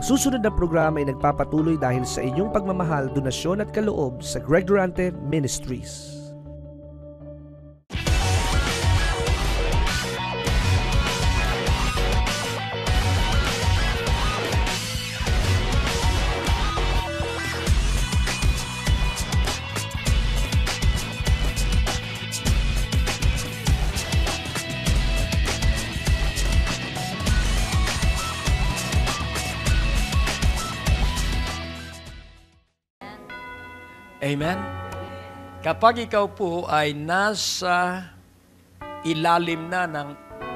susunod na programa ay nagpapatuloy dahil sa inyong pagmamahal, donasyon at kaloob sa Greg Durante Ministries. Amen? Kapag ikaw po ay nasa ilalim na ng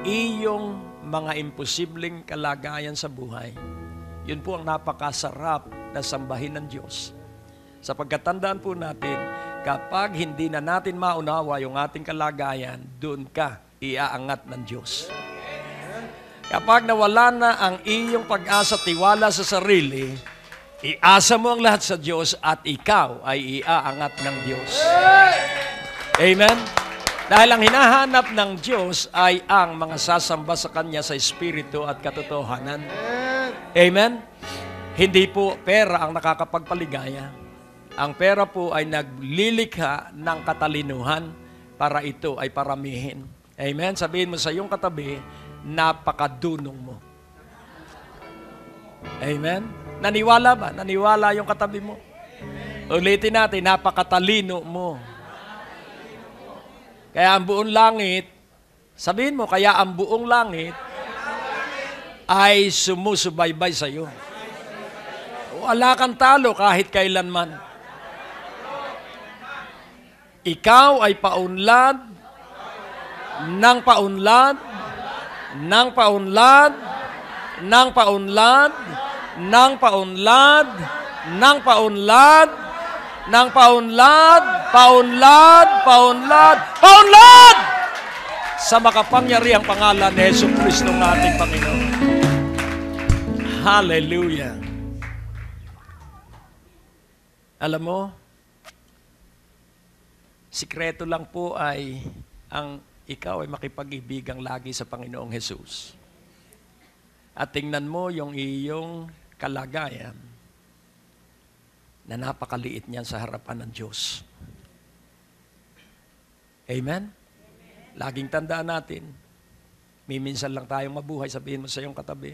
iyong mga imposibleng kalagayan sa buhay, yun po ang napakasarap na sambahin ng Diyos. Sapagkat tandaan po natin, kapag hindi na natin maunawa yung ating kalagayan, doon ka iaangat ng Diyos. Kapag nawala na ang iyong pag-asa, tiwala sa sarili, iasa mo ang lahat sa Diyos at ikaw ay iaangat ng Diyos. Amen? Dahil ang hinahanap ng Diyos ay ang mga sasamba sa Kanya sa Espiritu at katotohanan. Amen? Hindi po pera ang nakakapagpaligaya. Ang pera po ay naglilikha ng katalinuhan para ito ay paramihin. Amen? Sabihin mo sa iyong katabi, napakadunong mo. Amen? Naniwala ba? Naniwala yung katabi mo? Ulitin natin, napakatalino mo. Kaya ang buong langit, sabihin mo, kaya ang buong langit ay sumusubaybay sa iyo. Wala kang talo kahit kailanman. Ikaw ay paunlad, ng paunlad, ng paunlad, ng paunlad, ng paunlad, ng paunlad, ng paunlad, paunlad, paunlad, paunlad! Sa makapangyarihang pangalan ni Jesucristo ng ating Panginoon. Hallelujah! Alam mo, sikreto lang po ay ang ikaw ay makipag-ibigang lagi sa Panginoong Jesus. At tingnan mo yung iyong kalagayan na napakaliit niyan sa harapan ng Diyos. Amen? Laging tandaan natin, miminsan lang tayong mabuhay. Sabihin mo sa iyong katabi.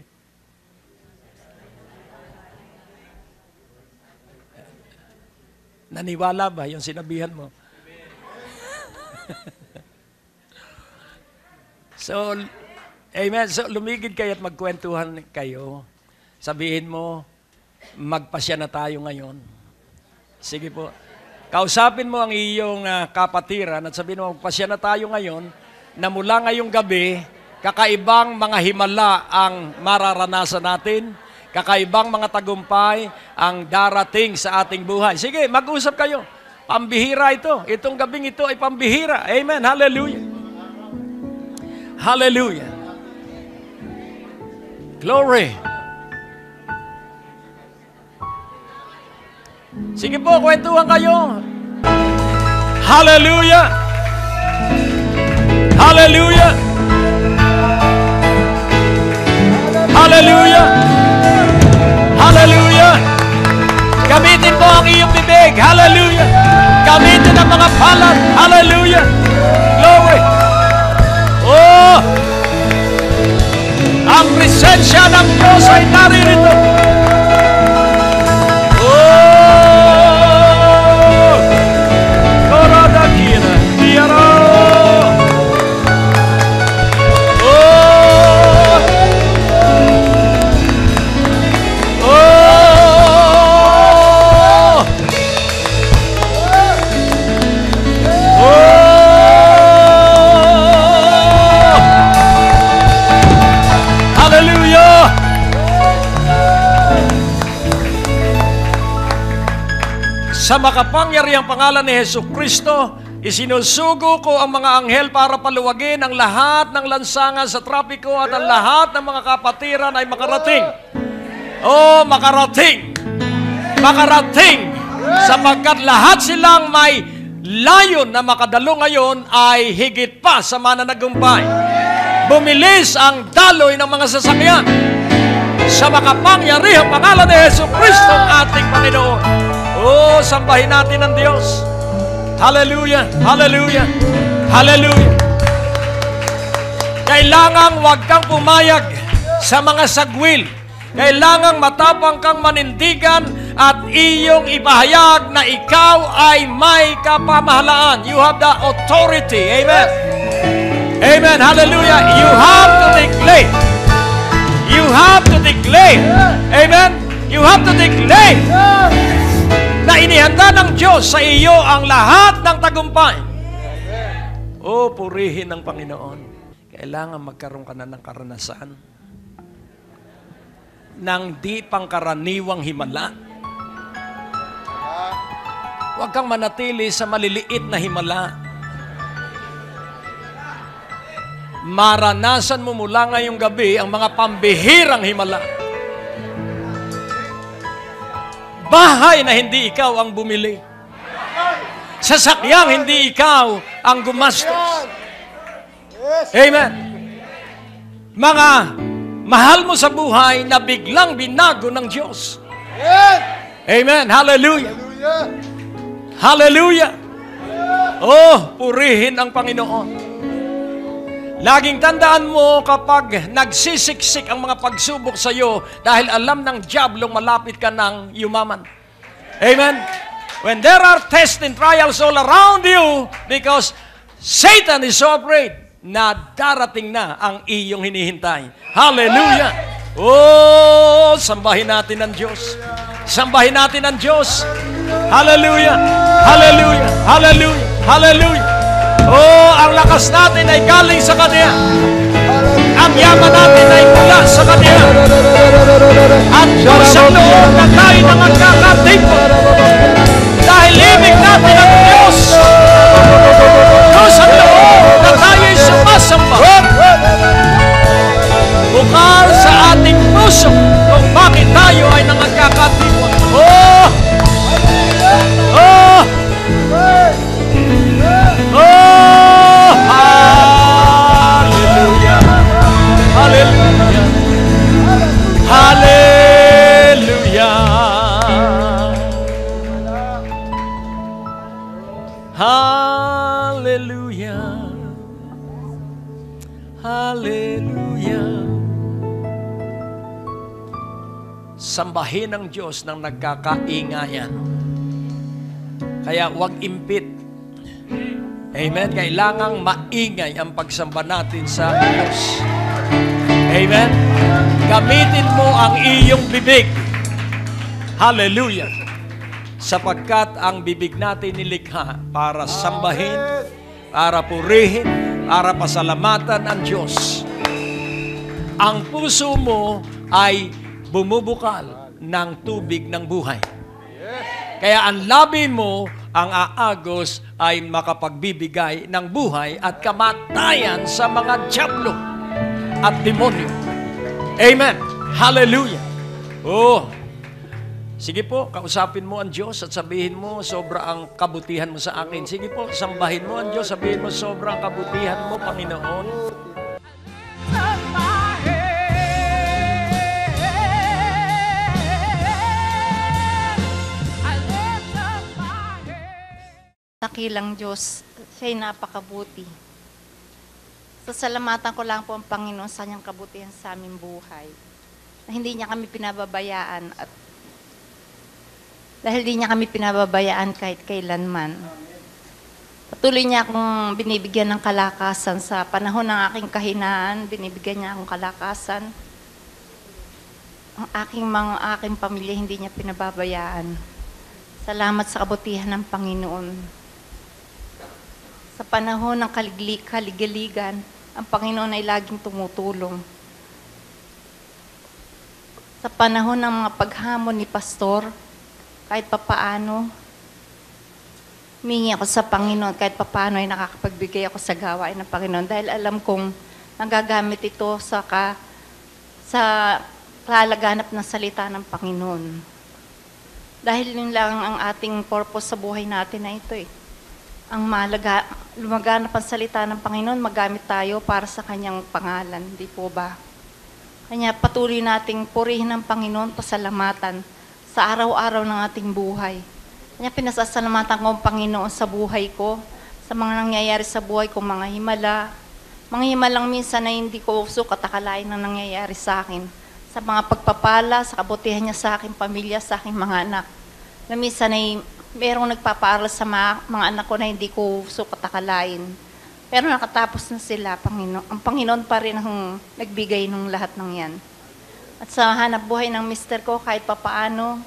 Naniwala ba yung sinabihan mo? So, amen. So, lumigid kayo at magkwentuhan kayo. Sabihin mo, magpasya na tayo ngayon. Sige po. Kausapin mo ang iyong kapatiran at sabihin mo, magpasya na tayo ngayon na mula ngayong gabi, kakaibang mga himala ang mararanasan natin, kakaibang mga tagumpay ang darating sa ating buhay. Sige, mag-usap kayo. Pambihira ito. Itong gabing ito ay pambihira. Amen. Hallelujah. Hallelujah. Glory. Sige po, kwentuhan kayo. Hallelujah! Hallelujah! Hallelujah! Hallelujah! Gamitin mo ang iyong bibig. Hallelujah! Gamitin ang mga palad. Hallelujah! Glory! Oh! Ang presensya ng Diyos ay naririto. Sa makapangyarihang pangalan ni Jesucristo, isinusugo ko ang mga anghel para paluwagin ang lahat ng lansangan sa trapiko at ang lahat ng mga kapatiran ay makarating. Oh, makarating! Makarating! Sapagkat lahat silang may layon na makadalo ngayon ay higit pa sa mananagumpay. Bumilis ang daloy ng mga sasakyan. sa makapangyarihang pangalan ni Yesu Kristo ang ating Panginoon. Oh, sambahin natin ang Diyos. Hallelujah! Hallelujah! Hallelujah! Kailangang huwag kang pumayag sa mga sagwil. Kailangang matapang kang manindigan at iyong ipahayag na ikaw ay may kapamahalaan. You have the authority. Amen. Amen. Hallelujah. You have to declare. You have to declare. Amen. You have to declare na inihanda ng Diyos sa iyo ang lahat ng tagumpay. Oh, purihin ng Panginoon. Kailangan magkaroon ka na ng karanasan ng di pangkaraniwang himala. Huwag kang manatili sa maliliit na himala. Maranasan mo mula ngayong gabi ang mga pambihirang himala. Bahay na hindi ikaw ang bumili. Sasakyang hindi ikaw ang gumastos. Amen. Mga mahal mo sa buhay na biglang binago ng Diyos. Amen. Hallelujah. Hallelujah. Oh, purihin ang Panginoon. Laging tandaan mo kapag nagsisiksik ang mga pagsubok sa iyo dahil alam ng diablong malapit ka ng yumaman. Amen. When there are tests and trials all around you because Satan is so afraid na darating na ang iyong hinihintay. Hallelujah! Oh, sambahin natin ang Diyos. Sambahin natin ang Diyos. Hallelujah! Hallelujah! Hallelujah! Hallelujah! Oh, ang lakas natin ay galing sa Kanya. Ang yaman natin ay mula sa Kanya. At kusang loob na tayo ng magkakatipon. Dahil ibig natin ang Diyos. Kusang loob na tayo'y sumasamba. Bukal sa ating puso kung bakit tayo ay nangagkakatipon. Oh! Oh! Oh! Hallelujah! Hallelujah! Hallelujah! Hallelujah! Hallelujah! Sambahin ang Diyos ng nagkakaingayan. Kaya huwag impit. Amen? Kailangang maingay ang pagsamba natin sa Diyos. Amen? Gamitin mo ang iyong bibig. Hallelujah! Sapagkat ang bibig natin nilikha para sambahin, para purihin, para pasalamatan ang Diyos. Ang puso mo ay bumubukal ng tubig ng buhay. Kaya ang labi mo, ang aagos ay makapagbibigay ng buhay at kamatayan sa mga diablo at demonyo. Amen. Hallelujah. Oh. Sige po, kausapin mo ang Diyos at sabihin mo, sobra ang kabutihan mo sa akin. Sige po, sambahin mo ang Diyos, sabihin mo, sobra ang kabutihan mo, Panginoon. Dakilang Diyos, siya'y napakabuti. Sasalamatan ko lang po ang Panginoon sa kanyang kabutihan sa aming buhay. Na hindi niya kami pinababayaan at dahil hindi niya kami pinababayaan kahit kailanman. Patuloy niya akong binibigyan ng kalakasan sa panahon ng aking kahinaan, binibigyan niya akong kalakasan. Ang aking pamilya hindi niya pinababayaan. Salamat sa kabutihan ng Panginoon. Sa panahon ng kaligaligan, ang Panginoon ay laging tumutulong. Sa panahon ng mga paghamon ni Pastor, kahit papaano, humingi ako sa Panginoon, kahit papaano ay nakakapagbigay ako sa gawain ng Panginoon dahil alam kong nagagamit ito sa kalalaganap ng salita ng Panginoon. Dahil yun lang ang ating purpose sa buhay natin na ito eh. Ang lumaganap ang salita ng Panginoon, magamit tayo para sa kanyang pangalan, di po ba? Kanya patuloy nating purihin ng Panginoon, pasalamatan sa araw-araw ng ating buhay. Kanya pinasasalamatan ko ang Panginoon sa buhay ko, sa mga nangyayari sa buhay ko, mga himalang minsan na hindi ko sukat akalain na nangyayari sa akin. Sa mga pagpapala, sa kabutihan niya sa aking pamilya, sa aking mga anak. Na minsan ay merong nagpapaaral sa mga anak ko na hindi ko sukat akalain. Pero nakatapos na sila, ang Panginoon pa rin ang nagbigay ng lahat ng yan. At sa hanap buhay ng mister ko, kahit papaano,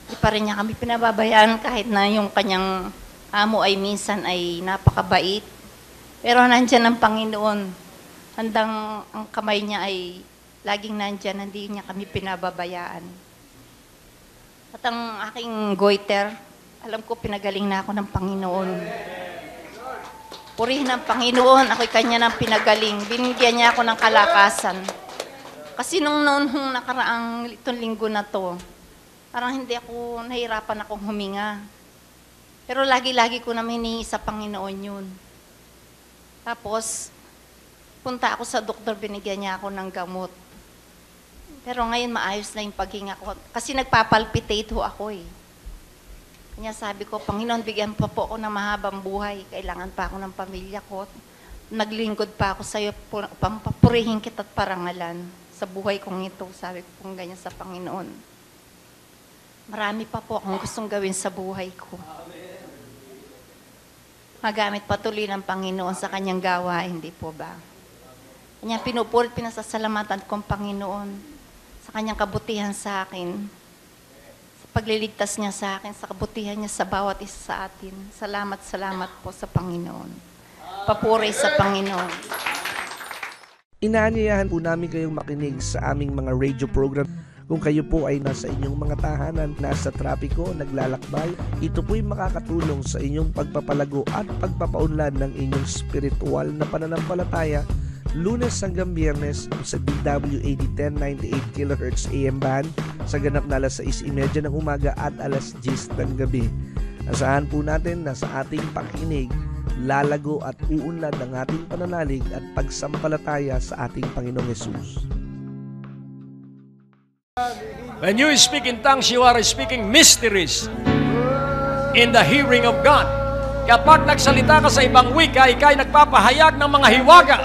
di pa rin niya kami pinababayaan kahit na yung kanyang amo ay minsan ay napakabait. Pero nandyan ang Panginoon. Handang ang kamay niya ay laging nandyan, hindi niya kami pinababayaan. At ang aking goiter, alam ko pinagaling na ako ng Panginoon. Purihin ng Panginoon, ako'y kanya ng pinagaling. Binigyan niya ako ng kalakasan. Kasi nung nakaraang itong linggo na to, parang hindi ako, nahirapan akong huminga. Pero lagi-lagi ko naman hinihingi sa Panginoon yun. Tapos, punta ako sa doktor, binigyan niya ako ng gamot. Pero ngayon maayos na yung paghinga ko. Kasi nagpapalpitate ho ako eh. Kanya sabi ko, Panginoon, bigyan pa po ako ng mahabang buhay. Kailangan pa ako ng pamilya ko. Naglingkod pa ako sa iyo, pampapurihin kita at parangalan sa buhay kong ito. Sabi ko pong ganyan sa Panginoon. Marami pa po akong gustong gawin sa buhay ko. Magamit patuloy ng Panginoon sa kanyang gawain, hindi po ba? Kanya pinupurit, pinasasalamatan kong Panginoon sa kanyang kabutihan sa akin, sa pagliligtas niya sa akin, sa kabutihan niya sa bawat isa sa atin. Salamat po sa Panginoon. Papuri sa Panginoon. Inaanyayahan po namin kayong makinig sa aming mga radio program. Kung kayo po ay nasa inyong mga tahanan, nasa trapiko, naglalakbay, ito po'y makakatulong sa inyong pagpapalago at pagpapaunlad ng inyong spiritual na pananampalataya. Lunes hanggang Biyernes sa DWAD 1098 kHz AM band sa ganap na alas 6:30 ng umaga at alas 10 ng gabi. Asahan po natin na sa ating pakinig, lalago at uunlad ang ating pananalig at pagsampalataya sa ating Panginoong Hesus. When you speak in tongues, you are speaking mysteries in the hearing of God. Kapag nagsalita ka sa ibang wika, ikay nagpapahayag ng mga hiwaga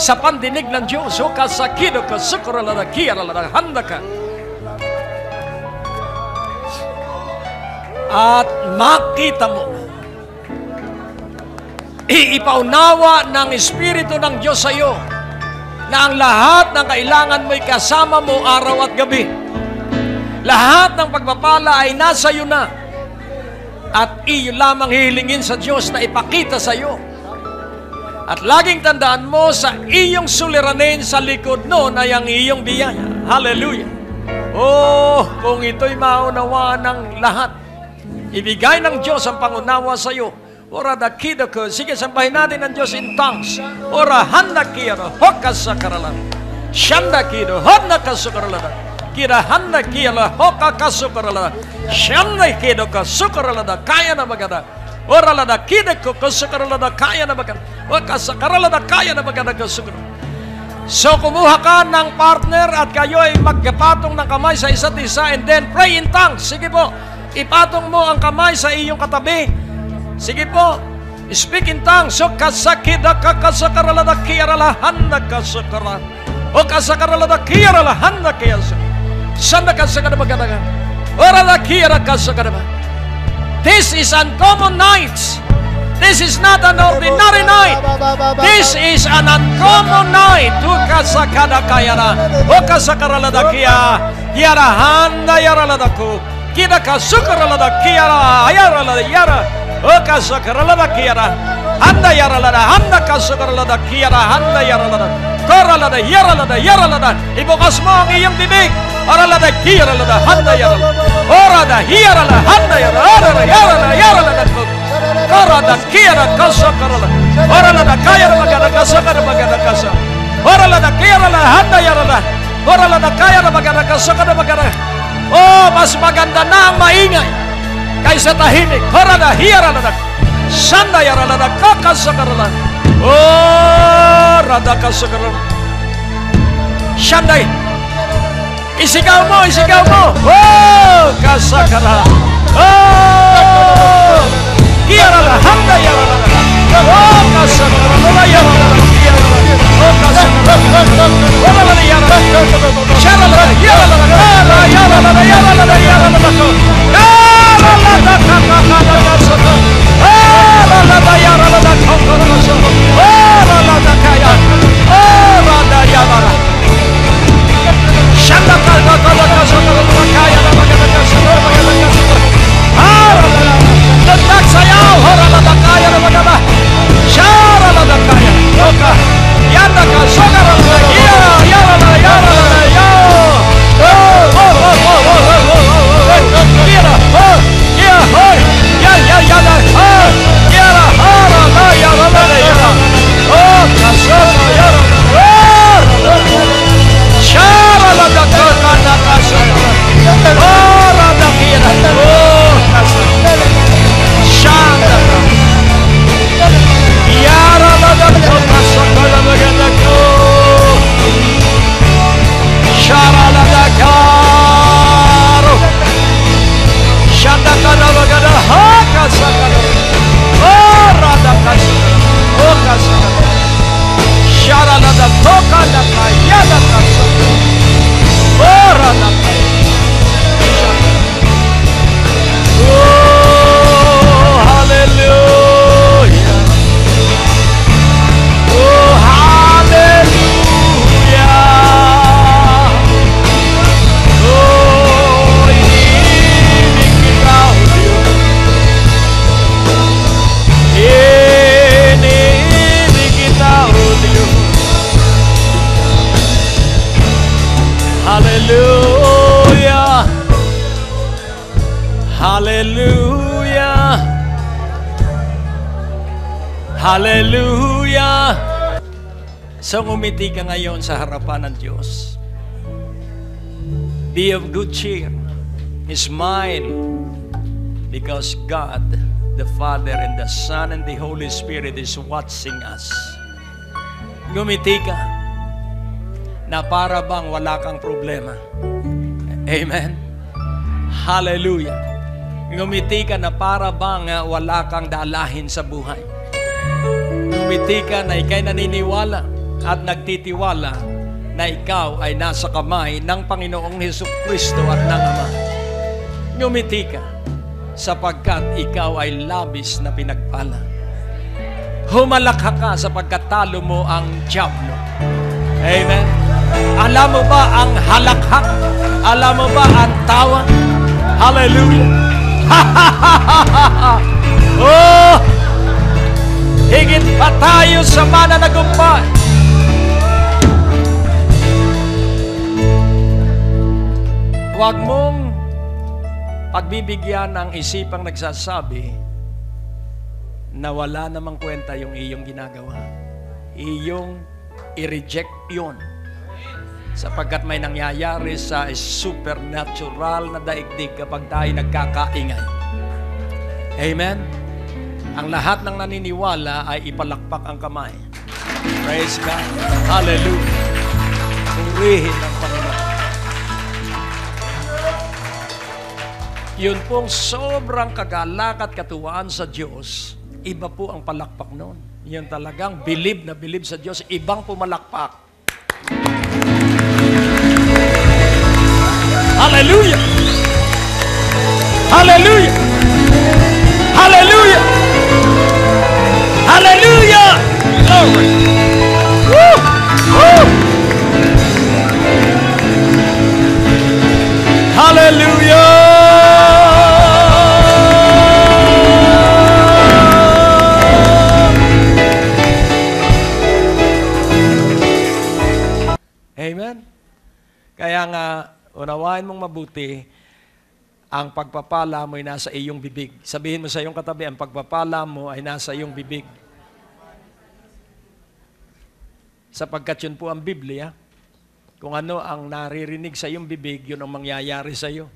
sa pandinig ng Diyos. O kasakido ka, sukuralada, kiyaralada, handa ka. At makita mo, iipaunawa ng Espiritu ng Diyos sa iyo na ang lahat ng kailangan mo'y kasama mo araw at gabi. Lahat ng pagpapala ay nasa iyo na. At iyo lamang hihilingin sa Diyos na ipakita sa iyo. At laging tandaan mo sa iyong suliranin sa likod noon ay ang iyong biyaya. Hallelujah! Oh, kung ito'y maunawaan ng lahat, ibigay ng Diyos ang pangunawa sa iyo. Ora da kido ko. Sige, sambahin natin ang Diyos in tongues. Ora handa kiro, hokas sa karalan. Shanda kido, handa ka sa karalan. Kira handa kira, hoka ka sa karalan. Shanda kido ka sa karalan. Kaya na maganda. Ora la da kido ko sa karalan. Kaya na maganda. Hoka sa karalan. Kaya na maganda ka sa karalan. So, kumuha ka ng partner at kayo ay magkapatong ng kamay sa isa't isa and then pray in tongues. Sige po, ipatong mo ang kamay sa iyong katabi. Sige po, speak in tongues. So kasakida kakasakaralada kiyaralahanda kasakara. O kasakaralada kiyaralahanda kiyasa. Sanda kasakada magadagan. Orala kiyara kasakada. This is uncommon night. This is not an ordinary night. This is an uncommon night. O kasakada kayara. O kasakaralada kiya. Yarahanda yaralada ko. Kida kasukaralada kiyara. Ayaralada yara. O kasakaralada kiyara, handa yaralada, handa kasakaralada kiyara, handa yaralada, koralada, yaralada, ibukas mo ang iyong bibig, oralada, kiyaralada, handa yaralada, orada, hiyarala, handa yaralada, korada, kiyara, kasakaralada, oralada, kayara, magana, kasakara, magana, kasa, oralada, kiyarala, handa yaralada, oralada, kayara, magana, kasakara, magana. Oh, mas maganda na ang maingay kaysa tahimik. Harada, hiyaralada, sanda yaralada, kakasakaralan. Oh, rada kasakaralan. Shanday! Isigaw mo! Isigaw mo! Oh! Kasakara! Oh! Kiyarala! Handa yarala! Oh! Kasakara! Wala yarala! Oh! Kasakara! Wala na yarala! Sharala! Yarala! Yarala! Yarala! Yarala! Yarala! Hallelujah! Hallelujah! So umiti ka ngayon sa harapan ng Diyos. Be of good cheer. Smile. Because God, the Father and the Son and the Holy Spirit is watching us. Ngumiti ka na para bang wala kang problema. Amen. Hallelujah. Ngumiti ka na para bang wala kang dalahin sa buhay. Ngumiti ka na ikay naniniwala at nagtitiwala na ikaw ay nasa kamay ng Panginoong Hesukristo at ng Ama. Ngumiti ka sapagkat ikaw ay labis na pinagpala. Humalakha ka sapagkat talo mo ang diablo. Amen. Alam mo ba ang halakhak? Alam mo ba ang tawa? Hallelujah! Oh! Higit pa tayo sa mananagumpay. Huwag mong pagbibigyan ng isipang nagsasabi na wala namang kwenta yung iyong ginagawa. Iyong i-reject yun. Sapagkat may nangyayari sa supernatural na daigdig kapag tayo nagkakaingay. Amen? Ang lahat ng naniniwala ay ipalakpak ang kamay. Praise God. Hallelujah. Purihin ang Panginoon. Yun pong sobrang kagalak at katuwaan sa Diyos, iba po ang palakpak noon. Yun talagang believe na believe sa Diyos, ibang pumalakpak. Hallelujah! Hallelujah! Hallelujah! Hallelujah! Glory! Woo! Woo! Hallelujah! Amen? Kaya nga, unawain mong mabuti, ang pagpapala mo ay nasa iyong bibig. Sabihin mo sa iyong katabi, ang pagpapala mo ay nasa iyong bibig. Sapagkat yun po ang Biblia. Kung ano ang naririnig sa iyong bibig, yun ang mangyayari sa iyo.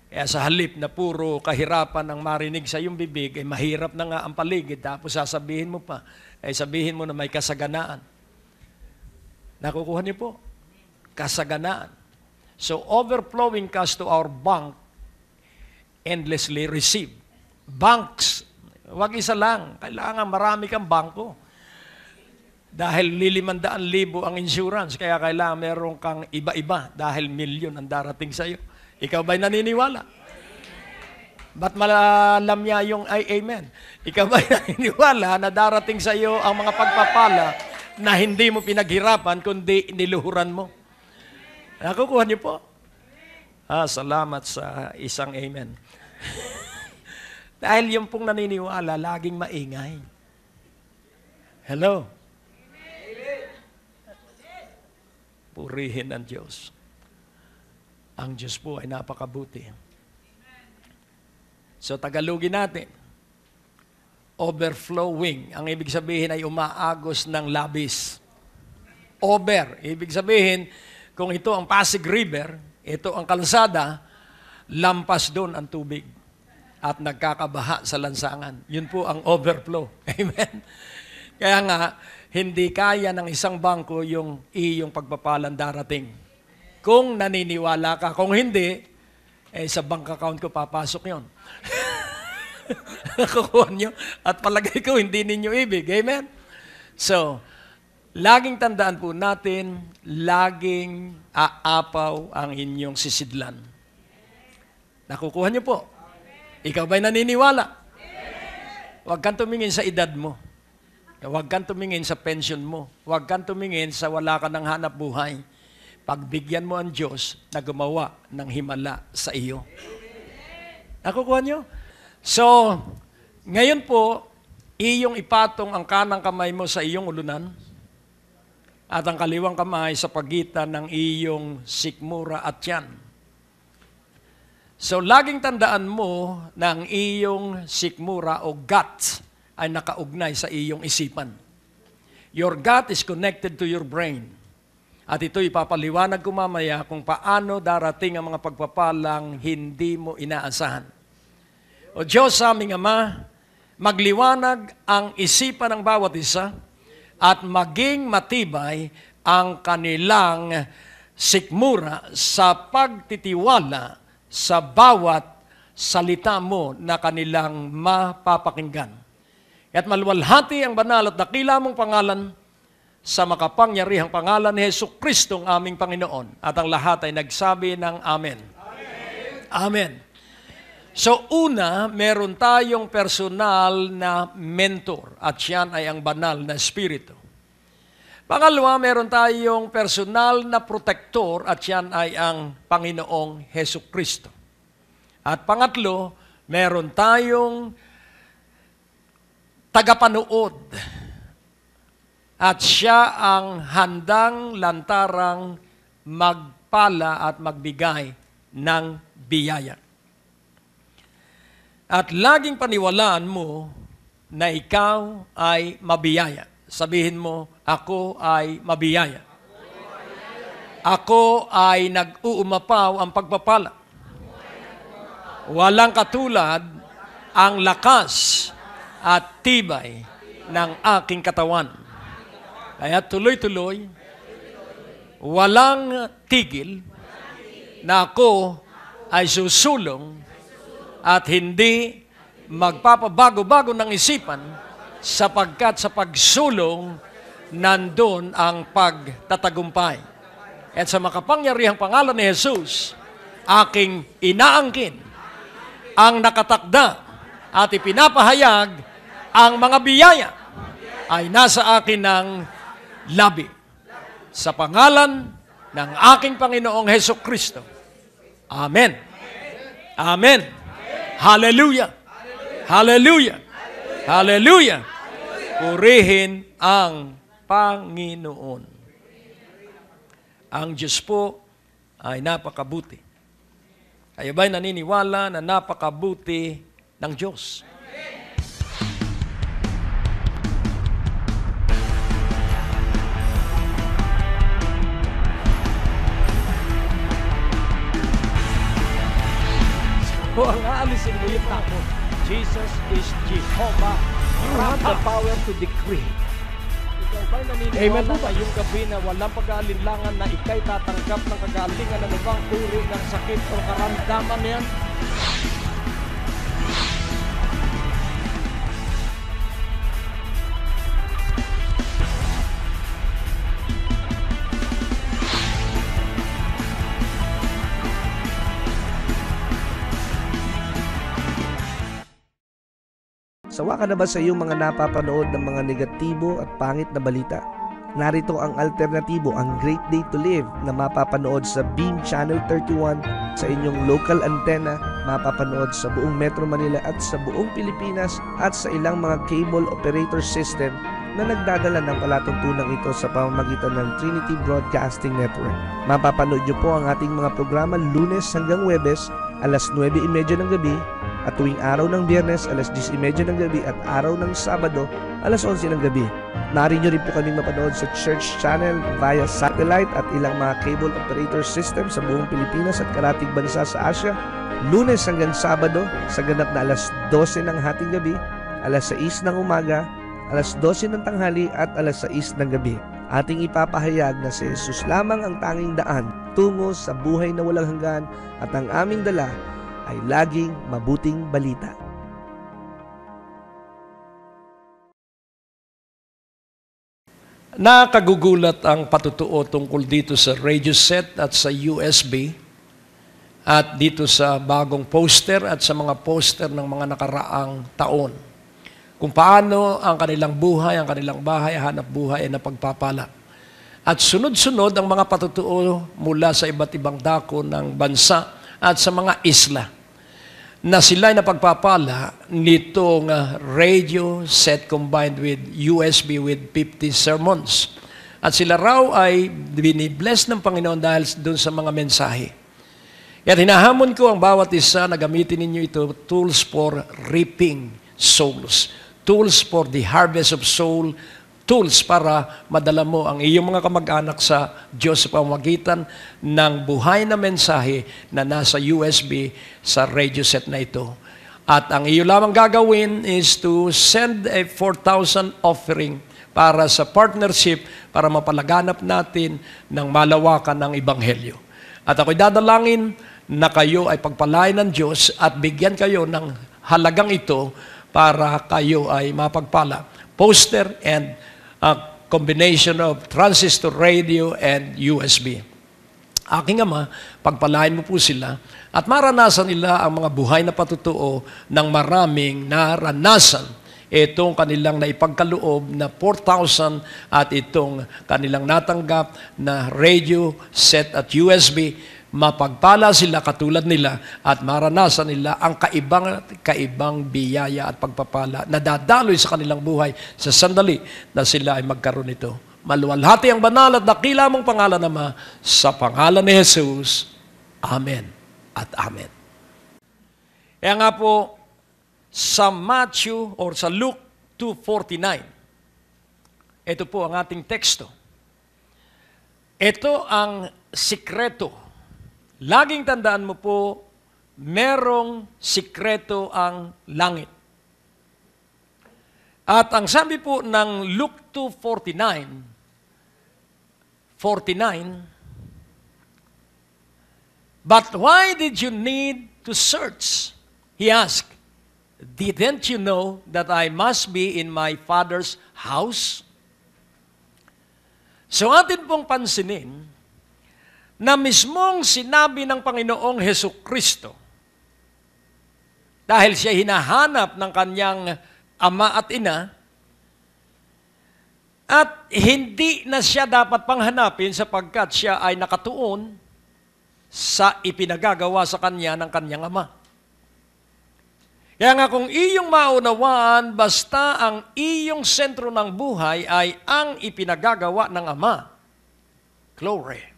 Kaya sa halip na puro kahirapan ang marinig sa iyong bibig, ay mahirap na nga ang paligid. Tapos sasabihin mo pa, ay sabihin mo na may kasaganaan. Nakukuha niyo po? kasaganaan. So overflowing cash to our bank, endlessly receive. Banks, wag isa lang. Kailangan marami kang bangko. Dahil 500,000 ang insurance, kaya kailangan meron kang iba-iba dahil milyon ang darating sa iyo. Ikaw ba'y naniniwala? Ba't malalam niya yung amen? Ikaw ba'y naniniwala na darating sa iyo ang mga pagpapala na hindi mo pinaghirapan kundi niluhuran mo? Nakukuha niyo po? Salamat sa isang amen. Dahil yung pong naniniwala, laging maingay. Hello? Purihin ang Diyos. Ang Diyos po ay napakabuti. So, Tagalogin natin. Overflowing. Ang ibig sabihin ay umaagos ng labis. Over. Ibig sabihin, kung ito ang Pasig River, ito ang kalsada, lampas doon ang tubig. At nagkakabaha sa lansangan. Yun po ang overflow. Amen? Kaya nga, hindi kaya ng isang bangko yung iyong pagpapalang darating. Kung naniniwala ka, kung hindi, sa bank account ko papasok yon. Nakukuha nyo? At palagay ko, hindi ninyo ibig. Amen? So, laging tandaan po natin, laging aapaw ang inyong sisidlan. Nakukuha nyo po? Ikaw ba'y naniniwala? Huwag kang tumingin sa edad mo. Huwag kang tumingin sa pension mo. Huwag kang tumingin sa wala ka ng hanap buhay. Pagbigyan mo ang Diyos na gumawa ng himala sa iyo. Nakukuha nyo? So, ngayon po, iyong ipatong ang kanang kamay mo sa iyong ulunan at ang kaliwang kamay sa pagitan ng iyong sikmura at tiyan. So, laging tandaan mo na ang iyong sikmura o gut ay nakaugnay sa iyong isipan. Your gut is connected to your brain. At ito ipapaliwanag ko mamaya kung paano darating ang mga pagpapalang hindi mo inaasahan. O Diyos sa aming Ama, magliwanag ang isipan ng bawat isa at maging matibay ang kanilang sikmura sa pagtitiwala sa bawat salita mo na kanilang mapapakinggan. At maluwalhati ang banal at dakila mong pangalan sa makapangyarihang pangalan ni Jesucristo ang aming Panginoon. At ang lahat ay nagsabi ng Amen. Amen. Amen. So una, meron tayong personal na mentor at siyan ay ang banal na Espiritu. Pangalawa, meron tayong personal na protector at siyan ay ang Panginoong Jesucristo. At pangatlo, meron tayong tagapanood. At siya ang handang lantarang magpala at magbigay ng biyaya. At laging paniwalaan mo na ikaw ay mabiyaya. Sabihin mo, ako ay mabiyaya. Ako ay nag-uumapaw ang pagpapala. Walang katulad ang lakas at tibay ng aking katawan. Kaya tuloy-tuloy, walang tigil na ako ay susulong at hindi magpapabago-bago ng isipan sapagkat sa pagsulong nandun ang pagtatagumpay. At sa makapangyarihang pangalan ni Jesus, aking inaangkin ang nakatakda at ipinapahayag ang mga biyaya ay nasa akin ng labi. Sa pangalan ng aking Panginoong Jesucristo. Amen. Amen. Hallelujah. Hallelujah. Hallelujah. Purihin ang Panginoon. Ang Diyos po ay napakabuti. Kayo ba'y naniniwala na napakabuti ng Diyos? Kung ang aalisin mo yung takot, Jesus is Jehovah. You have the power to decree. Ikaw Ba'y naniniwala ngayong gabi na walang pag-aalinlangan na ikay tatanggap ng kagalingan ng ibang uri ng sakit o karamdaman yan? Sawa ka na ba sa iyong mga napapanood ng mga negatibo at pangit na balita? Narito ang alternatibo, ang Great Day to Live na mapapanood sa Beam Channel 31 sa inyong local antenna, mapapanood sa buong Metro Manila at sa buong Pilipinas at sa ilang mga cable operator system na nagdadala ng palatuntunang ito sa pamamagitan ng Trinity Broadcasting Network. Mapapanood niyo po ang ating mga programa Lunes hanggang Huwebes, alas 9:30 ng gabi, at tuwing araw ng Biyernes, alas 10:30 ng gabi, at araw ng Sabado, alas 11 ng gabi. Maaari nyo rin po kaming mapanood sa Church Channel via satellite at ilang mga cable operator system sa buong Pilipinas at karatig bansa sa Asia, Lunes hanggang Sabado sa ganap na alas 12 ng hating gabi, alas 6 ng umaga, alas 12 ng tanghali at alas 6 ng gabi. Ating ipapahayag na si Jesus lamang ang tanging daan tungo sa buhay na walang hanggan at ang aming dala ay laging mabuting balita. Nakagugulat ang patutuo tungkol dito sa radio set at sa USB at dito sa bagong poster at sa mga poster ng mga nakaraang taon. Kung paano ang kanilang buhay, ang kanilang bahay, hanap buhay ay napagpapala. At sunod-sunod ang mga patutuo mula sa iba't ibang dako ng bansa at sa mga isla na sila ay napagpapala nitong radio set combined with USB with 50 sermons. At sila raw ay binibless ng Panginoon dahil doon sa mga mensahe. At hinahamon ko ang bawat isa na gamitin ninyo ito, tools for reaping souls, tools for the harvest of soul, tools para madala mo ang iyong mga kamag-anak sa Diyos sa pamamagitan ng buhay na mensahe na nasa USB sa radio set na ito. At ang iyo lamang gagawin is to send a 4,000 offering para sa partnership para mapalaganap natin ng malawakan ng Ebanghelyo. At ako'y dadalangin na kayo ay pagpalain ng Diyos at bigyan kayo ng halagang ito para kayo ay mapagpala. Poster and a combination of transistor radio and USB. Aking Ama, pagpalain mo po sila at maranasan nila ang mga buhay na patutuo ng maraming naranasan itong kanilang naipagkaloob na 4,000 at itong kanilang natanggap na radio set at USB. Mapagpala sila katulad nila at maranasan nila ang kaibang biyaya at pagpapala na dadaloy sa kanilang buhay sa sandali na sila ay magkaroon nito. Maluwalhati ang banal at dakila mong pangalan, Ama, sa pangalan ni Jesus. Amen at Amen. Kaya nga po, sa Matthew or sa Luke 2:49, ito po ang ating teksto. Ito ang sikreto. Laging tandaan mo po, merong sikreto ang langit. At ang sabi po ng Luke 2:49, "But why did you need to search?" He asked. "Didn't you know that I must be in my Father's house?" So atin pong pansinin na mismong sinabi ng Panginoong Hesukristo, dahil siya hinahanap ng kanyang ama at ina, at hindi na siya dapat panghanapin sapagkat siya ay nakatuon sa ipinagagawa sa kanya ng kanyang ama. Kaya nga kung iyong maunawaan, basta ang iyong sentro ng buhay ay ang ipinagagawa ng ama, glory.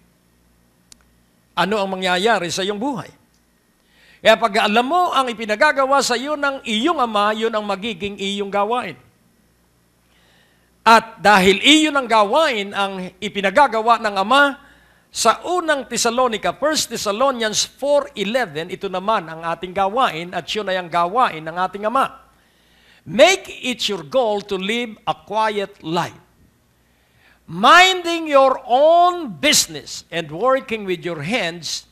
Ano ang mangyayari sa iyong buhay? Kaya pag alam mo ang ipinagagawa sa iyo ng iyong ama, yun ang magiging iyong gawain. At dahil iyon ang gawain ang ipinagagawa ng ama, sa unang Tesalonica, 1 Thessalonians 4:11, ito naman ang ating gawain at yun ay ang gawain ng ating ama. Make it your goal to live a quiet life. minding your own business and working with your hands,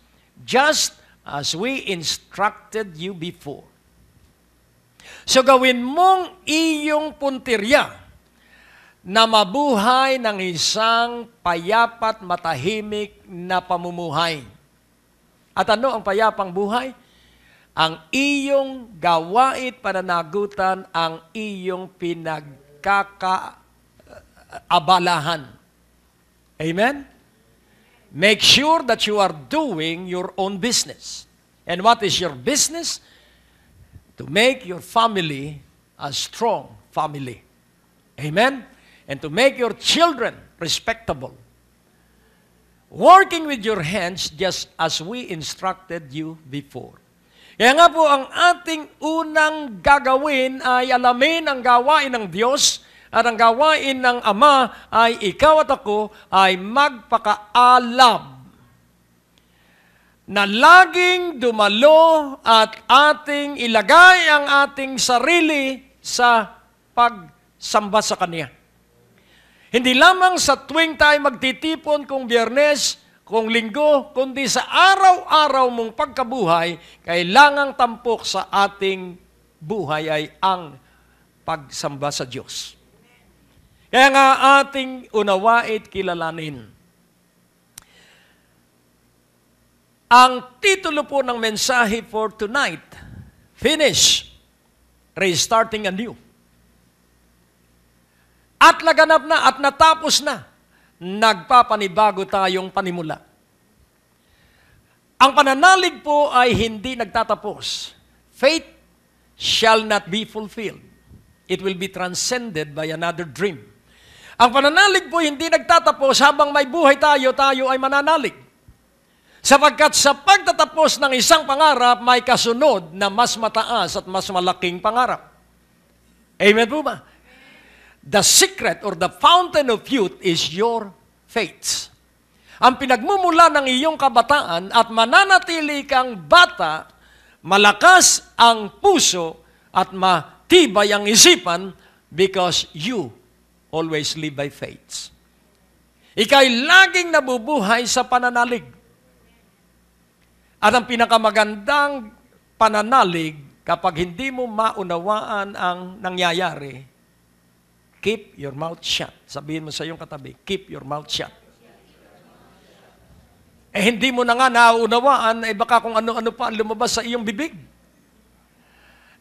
just as we instructed you before. So gawin mong iyong puntirya na mabuhay ng isang payapat matahimik na pamumuhay. At ano ang payapang buhay? Ang iyong gawait pananagutan, ang iyong pinagkakaabalahan. Amen? Make sure that you are doing your own business. And what is your business? To make your family a strong family. Amen? And to make your children respectable. Working with your hands just as we instructed you before. Kaya nga po, ang ating unang gagawin ay alamin ang gawain ng Diyos at ang gawain ng Ama ay ikaw at ako ay magpakaalab na laging dumalo at ating ilagay ang ating sarili sa pagsamba sa Kanya. Hindi lamang sa tuwing tayo magtitipon kung Biyernes, kung Linggo, kundi sa araw-araw mong pagkabuhay, kailangang tampok sa ating buhay ay ang pagsamba sa Diyos. Kaya nga ating unawait kilalanin. Ang titulo po ng mensahe for tonight, Finish, Restarting Anew. At laganap na at natapos na, nagpapanibago tayong panimula. Ang pananalig po ay hindi nagtatapos. Faith shall not be fulfilled. It will be transcended by another dream. Ang pananalig po hindi nagtatapos habang may buhay tayo, tayo ay mananalig. Sapagkat sa pagtatapos ng isang pangarap, may kasunod na mas mataas at mas malaking pangarap. Amen po ba? The secret or the fountain of youth is your faith. Ang pinagmumula ng iyong kabataan at mananatili kang bata, malakas ang puso at matibay ang isipan because you always live by faith. Ika'y laging nabubuhay sa pananalig. At ang pinakamagandang pananalig kapag hindi mo maunawaan ang nangyayari, keep your mouth shut. Sabihin mo sa iyong katabi, keep your mouth shut. Hindi mo na nga nauunawaan, baka kung ano-ano pa ang lumabas sa iyong bibig.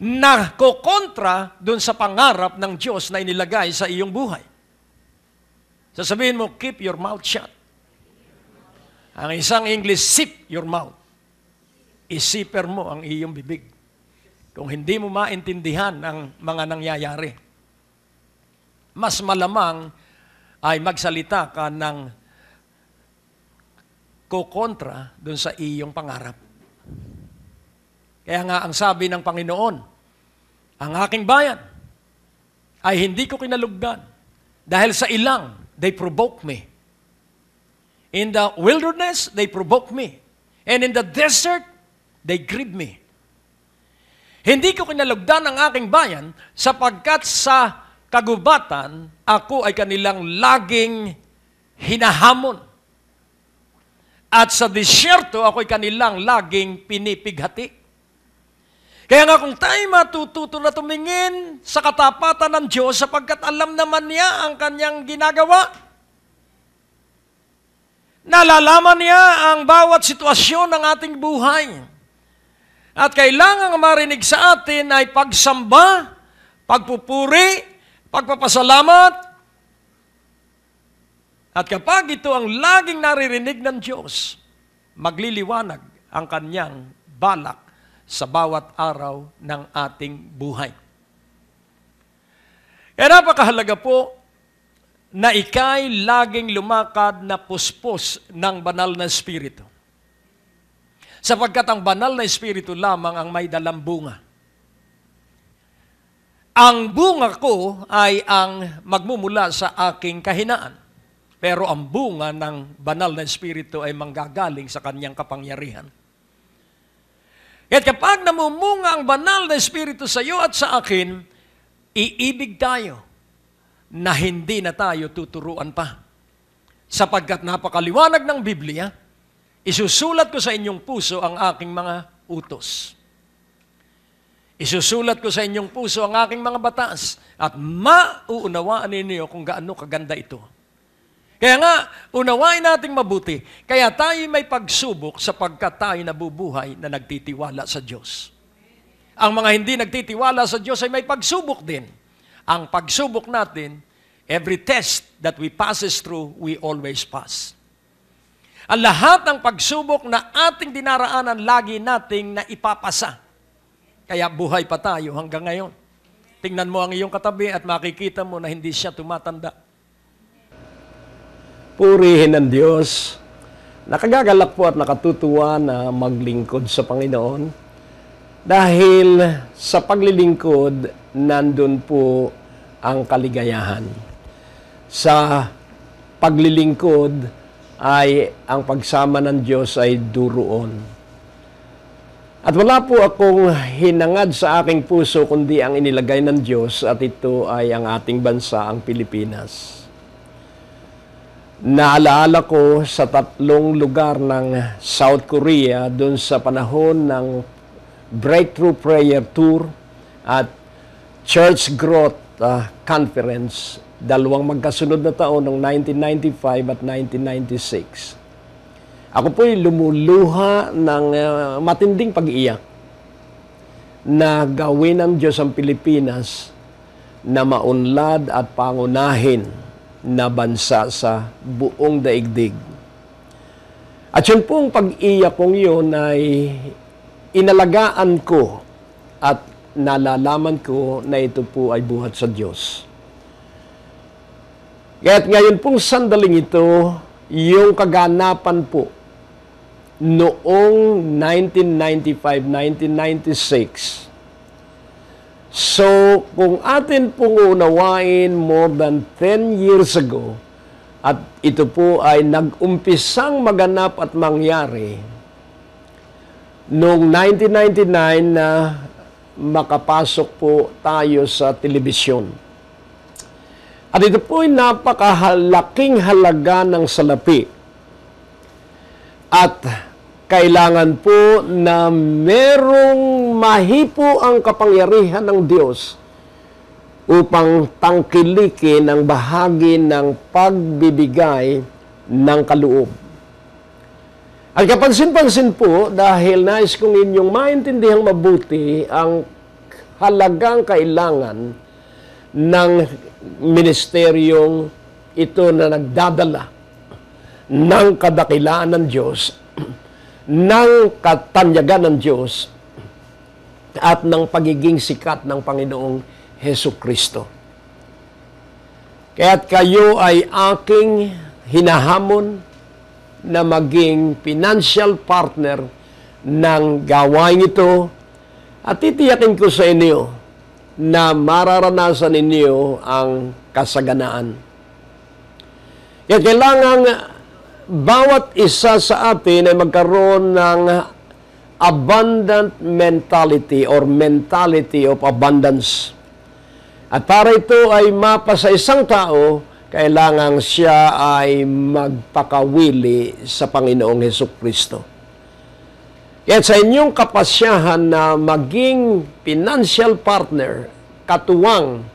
Na kokontra dun sa pangarap ng Diyos na inilagay sa iyong buhay. Sasabihin mo, keep your mouth shut. Ang isang English, sip your mouth. Isiper mo ang iyong bibig. Kung hindi mo maintindihan ang mga nangyayari. Mas malamang ay magsalita ka ng kokontra dun sa iyong pangarap. Kaya nga ang sabi ng Panginoon, ang aking bayan ay hindi ko kinalugdan dahil sa ilang, they provoke me. In the wilderness, they provoke me. And in the desert, they grieve me. Hindi ko kinalugdan ang aking bayan sapagkat sa kagubatan, ako ay kanilang laging hinahamon. At sa disyerto, ako ay kanilang laging pinipighati. Kaya nga kung tayo matututo na tumingin sa katapatan ng Diyos sapagkat alam naman niya ang kanyang ginagawa. Nalalaman niya ang bawat sitwasyon ng ating buhay. At kailangan marinig sa atin ay pagsamba, pagpupuri, pagpapasalamat. At kapag ito ang laging naririnig ng Diyos, magliliwanag ang kanyang balak sa bawat araw ng ating buhay. Kaya napakahalaga po na ika'y laging lumakad na puspos ng banal na Espiritu. Sapagkat ang banal na Espiritu lamang ang may dalang bunga. Ang bunga ko ay ang magmumula sa aking kahinaan. Pero ang bunga ng banal na Espiritu ay manggagaling sa kanyang kapangyarihan. At kapag namumunga ang banal na Espiritu sa iyo at sa akin, iibig tayo na hindi na tayo tuturuan pa. sapagkat napakaliwanag ng Biblia, isusulat ko sa inyong puso ang aking mga utos. Isusulat ko sa inyong puso ang aking mga batas at mauunawaan ninyo kung gaano kaganda ito. Kaya nga, unawain nating mabuti. Kaya tayo may pagsubok sapagkat tayo nabubuhay na nagtitiwala sa Diyos. Ang mga hindi nagtitiwala sa Diyos ay may pagsubok din. Ang pagsubok natin, every test that we passes through, we always pass. Ang lahat ng pagsubok na ating dinaraanan, lagi nating naipapasa. Kaya buhay pa tayo hanggang ngayon. Tingnan mo ang iyong katabi at makikita mo na hindi siya tumatanda. Purihin ng Diyos. Nakagagalak po at nakatutuwa na maglingkod sa Panginoon. Dahil sa paglilingkod, nandun po ang kaligayahan. Sa paglilingkod ay ang pagsama ng Diyos ay duroon. At wala po akong hinangad sa aking puso kundi ang inilagay ng Diyos at ito ay ang ating bansa, ang Pilipinas. Naalaala ko sa 3 lugar ng South Korea doon sa panahon ng Breakthrough Prayer Tour at Church Growth Conference, 2 magkasunod na taon ng 1995 at 1996. Ako po'y lumuluha ng matinding pag-iyak na gawin ng Diyos ang Pilipinas na maunlad at pangunahin na bansa sa buong daigdig. At yun pong pag-iyak kong yun ay inalagaan ko at nalalaman ko na ito po ay buhat sa Diyos. Kaya't ngayon pong sandaling ito, yung kaganapan po noong 1995-1996. So, kung atin pong unawain more than 10 years ago, at ito po ay nag-umpisang maganap at mangyari noong 1999 na makapasok po tayo sa telebisyon. At ito po ay napakahalaking halaga ng salapi. At kailangan po na merong mahipo ang kapangyarihan ng Diyos upang tangkilikin ang bahagi ng pagbibigay ng kaloob. At kapansin-pansin po, dahil nais kong inyong maintindihan mabuti ang halagang kailangan ng ministeryong ito na nagdadala ng kadakilaan ng Diyos, ng katanyagan ng Diyos, at ng pagiging sikat ng Panginoong Hesukristo. Kaya't kayo ay aking hinahamon na maging financial partner ng gawain ito at titiyakin ko sa inyo na mararanasan ninyo ang kasaganaan. Kaya kailangan bawat isa sa atin ay magkaroon ng abundant mentality or mentality of abundance. At para ito ay mapa sa isang tao, kailangan siya ay magpakawili sa Panginoong Hesukristo. Kaya sa inyong kapasyahan na maging financial partner, katuwang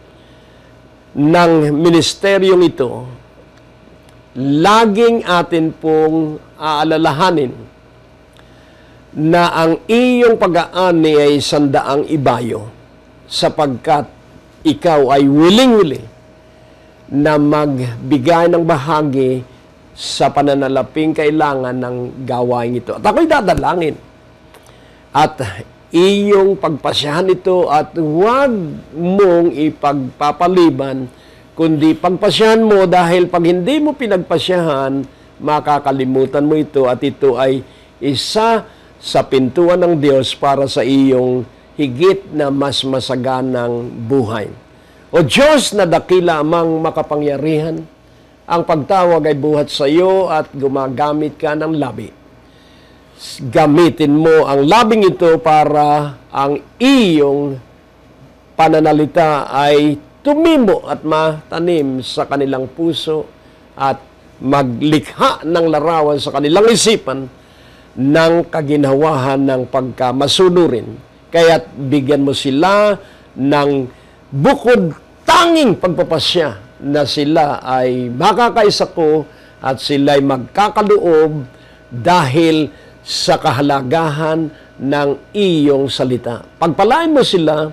ng ministeryong ito, laging atin pong aalalahanin na ang iyong pag-aani ay 100 ibayo sapagkat ikaw ay willing-willing na magbigay ng bahagi sa pananalaping kailangan ng gawain ito. At ako'y dadalangin. At iyong pagpasyahan ito at huwag mong ipagpapaliban, kundi pagpasyahan mo dahil pag hindi mo pinagpasyahan, makakalimutan mo ito at ito ay isa sa pintuan ng Diyos para sa iyong higit na mas masaganang buhay. O Diyos na dakila amang makapangyarihan, ang pagtawag ay buhat sa iyo at gumagamit ka ng labi. Gamitin mo ang labing ito para ang iyong pananalita ay tumimo at matanim sa kanilang puso at maglikha ng larawan sa kanilang isipan ng kaginhawahan ng pagkamasunurin. Kaya't bigyan mo sila ng bukod tanging pagpapasya na sila ay makakaisa ko at sila ay magkakaloob dahil sa kahalagahan ng iyong salita. Pagpalain mo sila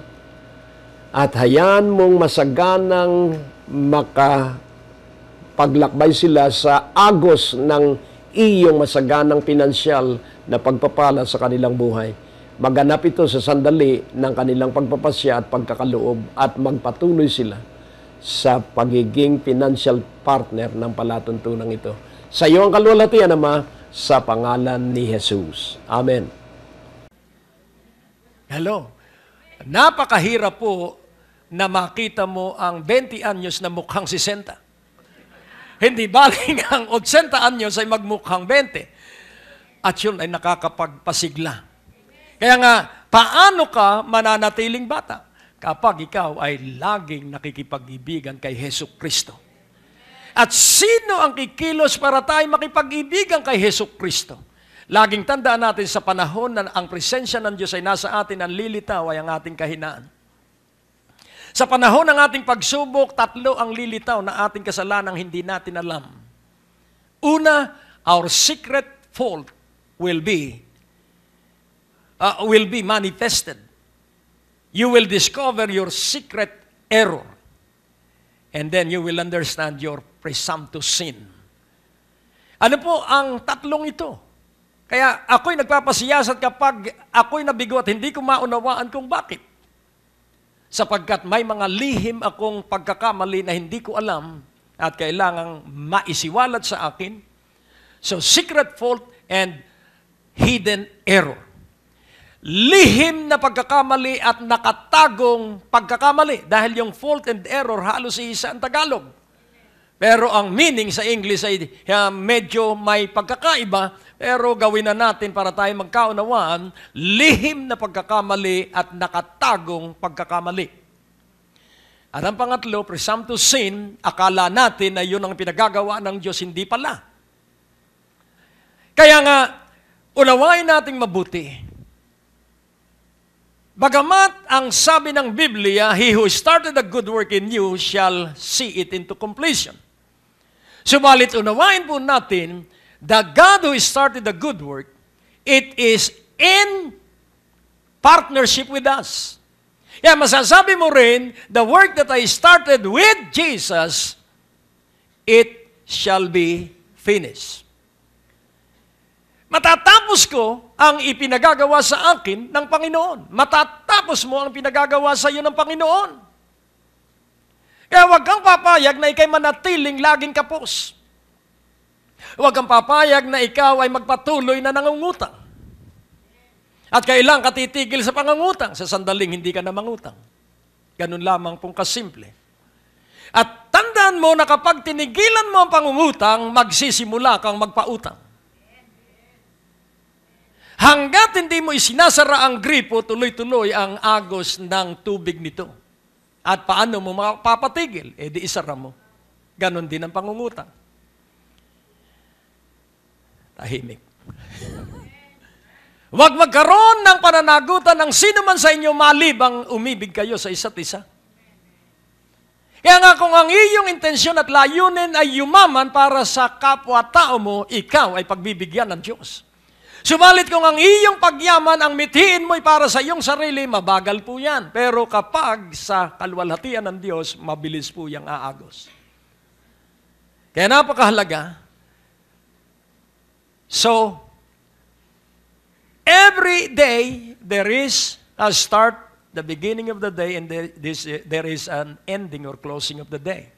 at hayaan mong masaganang makapaglakbay sila sa agos ng iyong masaganang pinansyal na pagpapala sa kanilang buhay. Maganap ito sa sandali ng kanilang pagpapasya at pagkakaloob at magpatuloy sila sa pagiging financial partner ng palatuntunan ito. Sa iyo ang kalwalhatian, Ama, sa pangalan ni Jesus. Amen. Hello. Napakahirap po na makita mo ang 20 anyos na mukhang 60. Hindi baling ang 80 anyos ay magmukhang 20. At yun ay nakakapagpasigla. Kaya nga, paano ka mananatiling bata? Kapag ikaw ay laging nakikipag-ibigan kay Hesus Kristo. At sino ang kikilos para tayo makipag-ibigan kay Hesus Kristo? Laging tandaan natin sa panahon na ang presensya ng Diyos ay nasa atin, ang lilitaw ay ang ating kahinaan. Sa panahon ng ating pagsubok, 3 ang lilitaw na ating kasalanang hindi natin alam. Una, our secret fault will be manifested. You will discover your secret error. And then you will understand your presumptuous sin. Ano po ang 3 ito? Kaya ako'y nagpapasiyasat kapag ako'y nabigo at hindi ko maunawaan kung bakit. Sapagkat may mga lihim akong pagkakamali na hindi ko alam at kailangang maisiwalat sa akin. So, secret fault and hidden error. Lihim na pagkakamali at nakatagong pagkakamali dahil yung fault and error halos isa ang Tagalog. Pero ang meaning sa English ay medyo may pagkakaiba, pero gawin na natin para tayo magkaunawaan, lihim na pagkakamali at nakatagong pagkakamali. At ang pangatlo, presumptuous sin, akala natin na yun ang pinagagawa ng Diyos, hindi pala. Kaya nga, unawain nating mabuti. Bagamat ang sabi ng Biblia, he who started a good work in you shall see it into completion. Subalit unawain po natin, the God who started a good work, it is in partnership with us. Kaya masasabi mo rin, the work that I started with Jesus, it shall be finished. Matatapos ko ang ipinagagawa sa akin ng Panginoon. Matatapos mo ang pinagagawa sa iyo ng Panginoon. Kaya huwag kang papayag na ikay manatiling laging kapos. Huwag kang papayag na ikaw ay magpatuloy na nangungutang. At kailang katitigil sa pangungutang sa sandaling hindi ka na mangutang. Ganun lamang pong kasimple. At tandaan mo na kapag tinigilan mo ang pangungutang, magsisimula kang magpautang. Hanggat hindi mo isinasara ang gripo, tuloy-tuloy ang agos ng tubig nito. At paano mo mapapatigil? Eh di isara mo. Ganon din ang pangungutang. Tahimik. Huwag magkaroon ng pananagutan ng sino man sa inyo malibang umibig kayo sa isa't isa. Kaya nga kung ang iyong intensyon at layunin ay yumaman para sa kapwa-tao mo, ikaw ay pagbibigyan ng Diyos. Subalit kung ang iyong pagyaman, ang mithiin mo'y para sa iyong sarili, mabagal po yan. Pero kapag sa kalwalhatian ng Diyos, mabilis po yung aagos. Kaya napakahalaga. So, every day, there is a start, the beginning of the day, and there is an ending or closing of the day.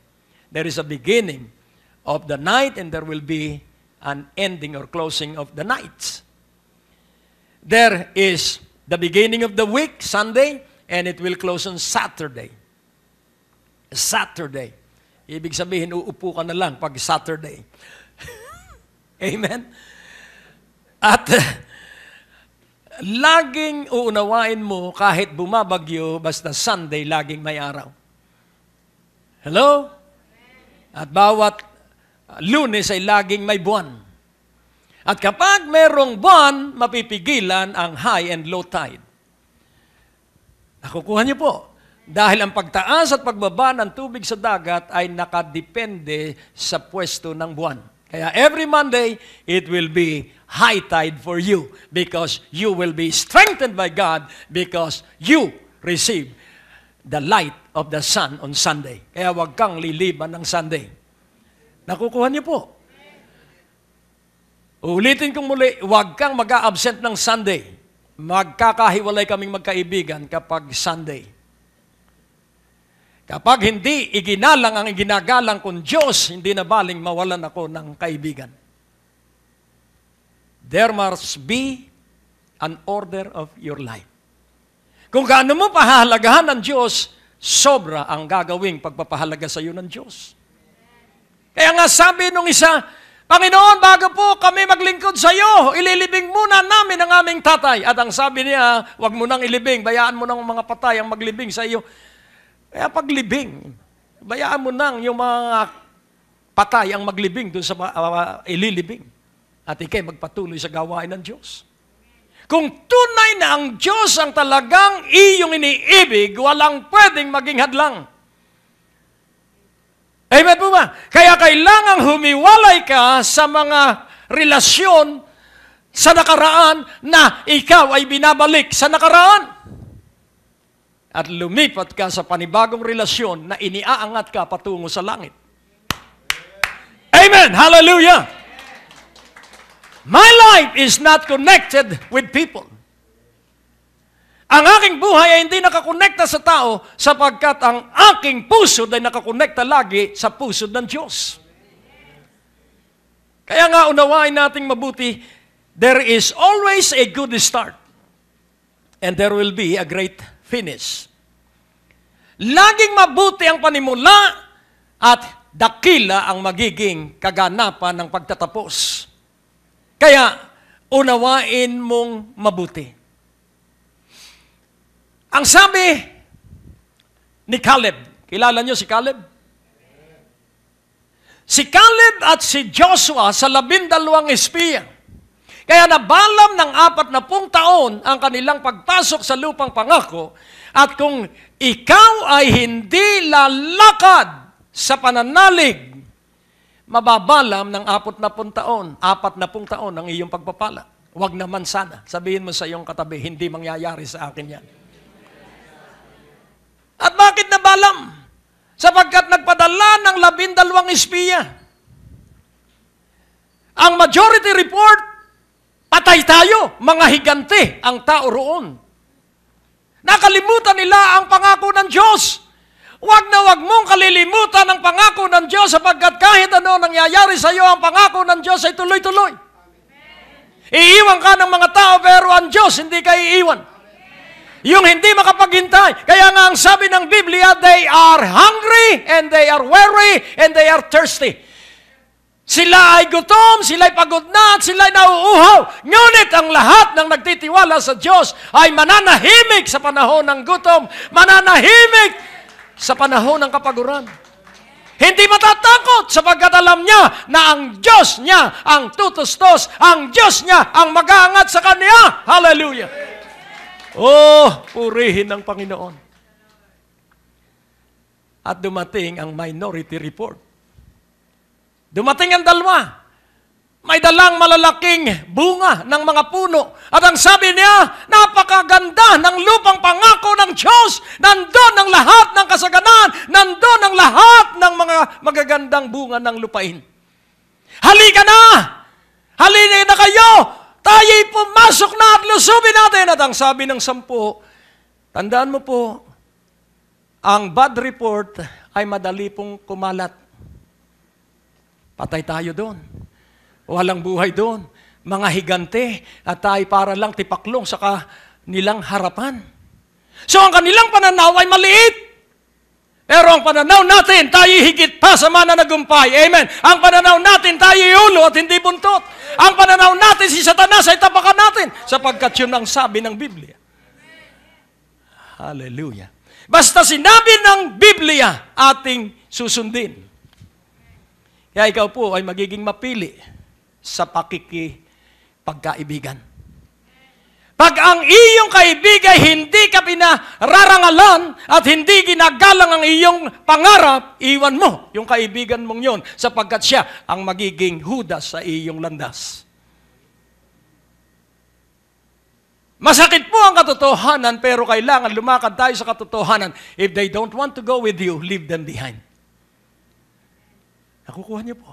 There is a beginning of the night, and there will be an ending or closing of the nights. There is the beginning of the week, Sunday, and it will close on Saturday. Saturday. Ibig sabihin, uupo ka na lang pag Saturday. Amen? At laging uunawain mo kahit bumabagyo, basta Sunday, laging may araw. Hello? At bawat Lunes ay laging may buwan. At kapag merong buwan, mapipigilan ang high and low tide. Nakukuha niyo po. Dahil ang pagtaas at pagbaba ng tubig sa dagat ay nakadepende sa pwesto ng buwan. Kaya every Monday, it will be high tide for you because you will be strengthened by God because you receive the light of the sun on Sunday. Kaya huwag kang liliban ng Sunday. Nakukuha niyo po. Ulitin kong muli, huwag kang mag-a-absent ng Sunday. Magkakahiwalay kaming magkaibigan kapag Sunday. Kapag hindi iginalang ang iginagalang kong Diyos, hindi na baling mawalan ako ng kaibigan. There must be an order of your life. Kung gaano mo pahahalagahan ng Diyos, sobra ang gagawing pagpapahalaga sa iyo ng Diyos. Kaya nga sabi nung isa, Panginoon, bago po kami maglingkod sa iyo, ililibing muna namin ang aming tatay. At ang sabi niya, huwag mo nang ilibing, bayaan mo nang mga patay ang maglibing sa iyo. Kaya paglibing, bayaan mo nang yung mga patay ang maglibing doon sa ililibing. At ikay magpatuloy sa gawain ng Diyos. Kung tunay na ang Diyos ang talagang iyong iniibig, walang pwedeng maging hadlang. Amen po ba? Kaya kailangang humiwalay ka sa mga relasyon sa nakaraan na ikaw ay binabalik sa nakaraan. At lumipat ka sa panibagong relasyon na iniaangat ka patungo sa langit. Amen! Hallelujah! My life is not connected with people. Ang aking buhay ay hindi nakakonekta sa tao sapagkat ang aking puso ay nakakonekta lagi sa puso ng Diyos. Kaya nga unawain nating mabuti, there is always a good start and there will be a great finish. Laging mabuti ang panimula at dakila ang magiging kaganapan ng pagtatapos. Kaya unawain mong mabuti. Ang sabi ni Caleb, kilala niyo si Caleb? Si Caleb at si Joshua sa 12 espiya. Kaya nabalam ng 40 taon ang kanilang pagpasok sa lupang pangako. At kung ikaw ay hindi lalakad sa pananalig, mababalam ng 40 taon, 40 taon ang iyong pagpapala. Huwag naman sana. Sabihin mo sa iyong katabi, hindi mangyayari sa akin yan. At bakit nabalam? Sapagkat nagpadala ng 12 espiya. Ang majority report, patay tayo, mga higante ang tao roon. Nakalimutan nila ang pangako ng Diyos. Huwag na huwag mong kalilimutan ang pangako ng Diyos sapagkat kahit ano nangyayari sa iyo, ang pangako ng Diyos ay tuloy-tuloy. Iiwan ka ng mga tao pero ang Diyos hindi ka iiwan. Yung hindi makapaghintay. Kaya nga ang sabi ng Biblia, they are hungry and they are weary and they are thirsty. Sila ay gutom, sila ay pagod na at sila ay nauuhaw. Ngunit ang lahat ng nagtitiwala sa Diyos ay mananahimik sa panahon ng gutom, mananahimik sa panahon ng kapaguran. Hindi matatakot sapagkat alam niya na ang Diyos niya ang tutustos, ang Diyos niya ang mag-aangat sa kanya. Hallelujah! Oh, purihin ng Panginoon. At dumating ang minority report. Dumating ang dalawa. May dalang malalaking bunga ng mga puno. At ang sabi niya, napakaganda ng lupang pangako ng Diyos. Nandun ang lahat ng kasaganan. Nandun ang lahat ng mga magagandang bunga ng lupain. Halika na! Halika na kayo! Tayo'y pumasok na at lusubin natin. At ang sabi ng 10, tandaan mo po, ang bad report ay madali pong kumalat. Patay tayo doon. Walang buhay doon. Mga higante at tayo para lang tipaklong sa kanilang harapan. So ang kanilang pananaw ay maliit. Pero ang pananaw natin, tayo higit pa sa mananagumpay. Amen. Ang pananaw natin, tayo ulo at hindi buntot. Ang pananaw natin, si Satanas ay tapakan natin. Sapagkat yun ang sabi ng Biblia. Hallelujah. Basta sinabi ng Biblia, ating susundin. Kaya ikaw po ay magiging mapili sa pagkaibigan. Pag ang iyong kaibigan hindi ka pinararangalan at hindi ginagalang ang iyong pangarap, iwan mo yung kaibigan mong yon sapagkat siya ang magiging Judas sa iyong landas. Masakit po ang katotohanan, pero kailangan lumakad tayo sa katotohanan. If they don't want to go with you, leave them behind. Nakukuha niyo po.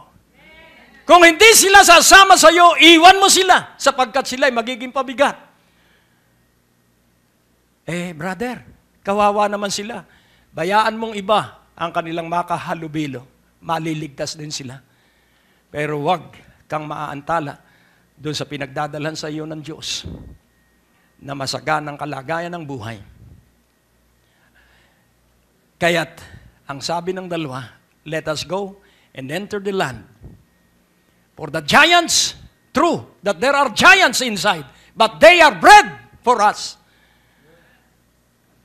Kung hindi sila sasama sa iyo, iwan mo sila sapagkat sila ay magiging pabigat. Brother, kawawa naman sila. Bayaan mong iba ang kanilang makahalubilo. Maliligtas din sila. Pero wag kang maaantala doon sa pinagdadalhan sa iyo ng Diyos na masaganang kalagayan ng buhay. Kaya't, ang sabi ng dalawa, let us go and enter the land. For the giants, true that there are giants inside, but they are bread for us.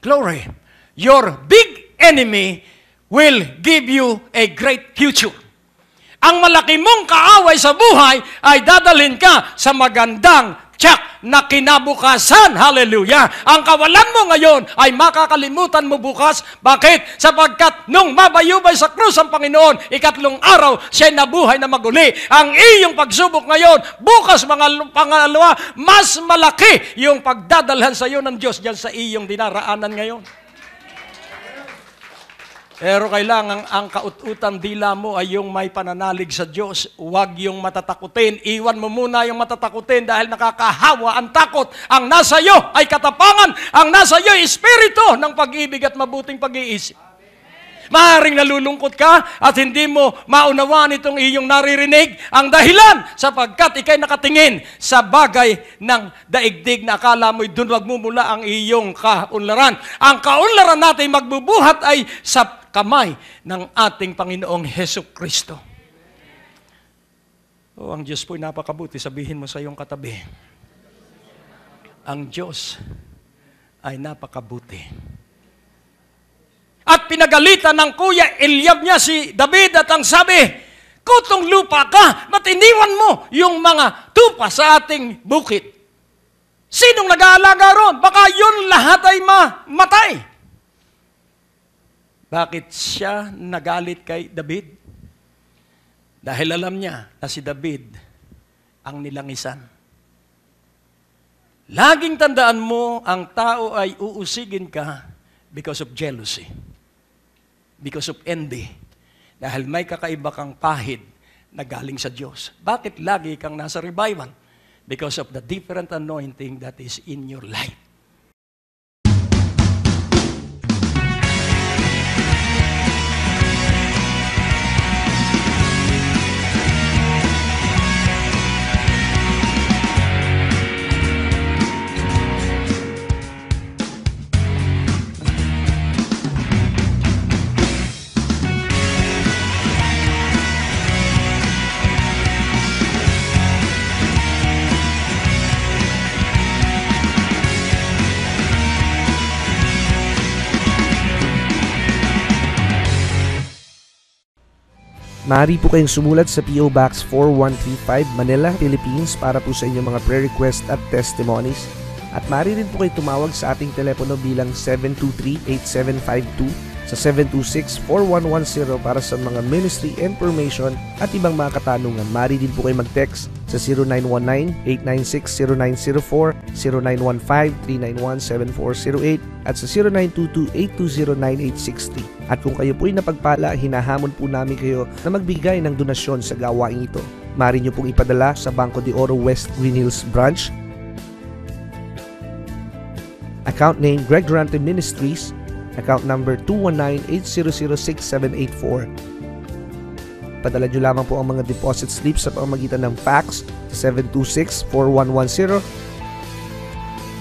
Glory. Your big enemy will give you a great future. Ang malaki mong kaaway sa buhay ay dadalhin ka sa magandang tiyak na kinabukasan. Hallelujah. Ang kawalan mo ngayon ay makakalimutan mo bukas. Bakit? Sapagkat nung mabayubay sa krus ang Panginoon, ikatlong araw, siya'y nabuhay na maguli. Ang iyong pagsubok ngayon, bukas pangalawa, mas malaki yung pagdadalhan sa iyo ng Diyos dyan sa iyong dinaraanan ngayon. Pero kailangan ang kaut-utan dila mo ay yung may pananalig sa Diyos. Huwag yung matatakutin. Iwan mo muna yung matatakutin dahil nakakahawa ang takot. Ang nasa iyo ay katapangan. Ang nasa iyo ay espiritu ng pag-ibig at mabuting pag-iisip. Maaaring nalulungkot ka at hindi mo maunawaan itong iyong naririnig. Ang dahilan sapagkat ikay nakatingin sa bagay ng daigdig na akala mo'y dun magmumula ang iyong kaunlaran. Ang kaunlaran natin magbubuhat ay sa kamay ng ating Panginoong Hesukristo. Ang Diyos po'y napakabuti. Sabihin mo sa iyong katabi, ang Diyos ay napakabuti. At pinagalitan ng Kuya Eliab niya si David at ang sabi, kutong lupa ka, ba't iniwan mo yung mga tupa sa ating bukit? Sinong nag-aalaga ron? Baka yun lahat ay mamatay. Bakit siya nagalit kay David? Dahil alam niya na si David ang nilangisan. Laging tandaan mo, ang tao ay uusigin ka because of jealousy. Because of envy. Dahil may kakaiba kang pahid na galing sa Diyos. Bakit lagi kang nasa revival? Because of the different anointing that is in your life. Maaari po kayong sumulat sa P.O. Box 4135, Manila, Philippines para po sa inyong mga prayer request at testimonies. At maaari rin po kayo tumawag sa ating telepono bilang 723-8752 sa 726-4110 para sa mga ministry information at ibang mga katanungan. Maaari din po kayo mag-text sa 0919-896-0904, 0915-391-7408 at sa 0922-820-9863. At kung kayo po'y napagpala, hinahamon po namin kayo na magbigay ng donasyon sa gawain ito. Maaari nyo pong ipadala sa Banco de Oro West Green Hills Branch. Account name Greg Durante Ministries. Account number 219-800-6784. Padala nyo lamang po ang mga deposit slips sa pamamagitan ng fax sa 726-4110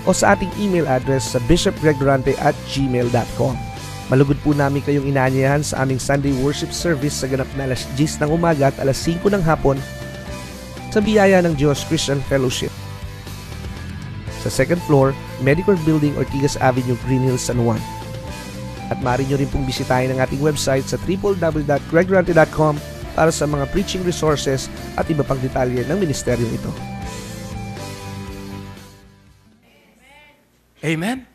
o sa ating email address sa bishopgregdurante@gmail.com. Malugod po namin kayong inaanyayahan sa aming Sunday worship service sa ganap na alas 10 ng umaga at alas 5 ng hapon sa biyaya ng Diyos Christian Fellowship. Sa second floor, Medical Building, Ortigas Avenue, Green Hills, San Juan. At maaari nyo rin pong bisitahin ang ating website sa www.gregdurante.com para sa mga preaching resources at iba pang detalye ng ministeryong ito. Amen?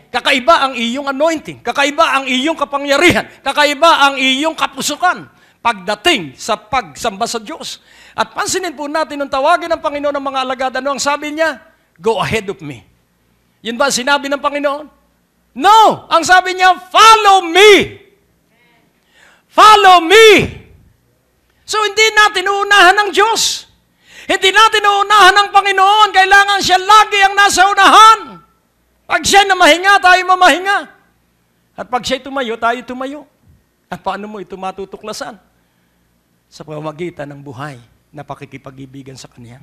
Kakaiba ang iyong anointing, kakaiba ang iyong kapangyarihan, kakaiba ang iyong kapusukan pagdating sa pagsamba sa Diyos. At pansinin po natin nung tawagin ng Panginoon ng mga alagad, ano ang sabi niya? Go ahead of me. Yun ba sinabi ng Panginoon? No! Ang sabi niya, follow me! Follow me! So hindi natin uunahan ng Diyos. Hindi natin uunahan ng Panginoon. Kailangan siya lagi ang nasa unahan. Pag siya na mahinga, tayo mamahinga. At pag siya tumayo, tayo tumayo. At paano mo ito matutuklasan? Sa pamamagitan ng buhay na pakikipag-ibigan sa Kanya.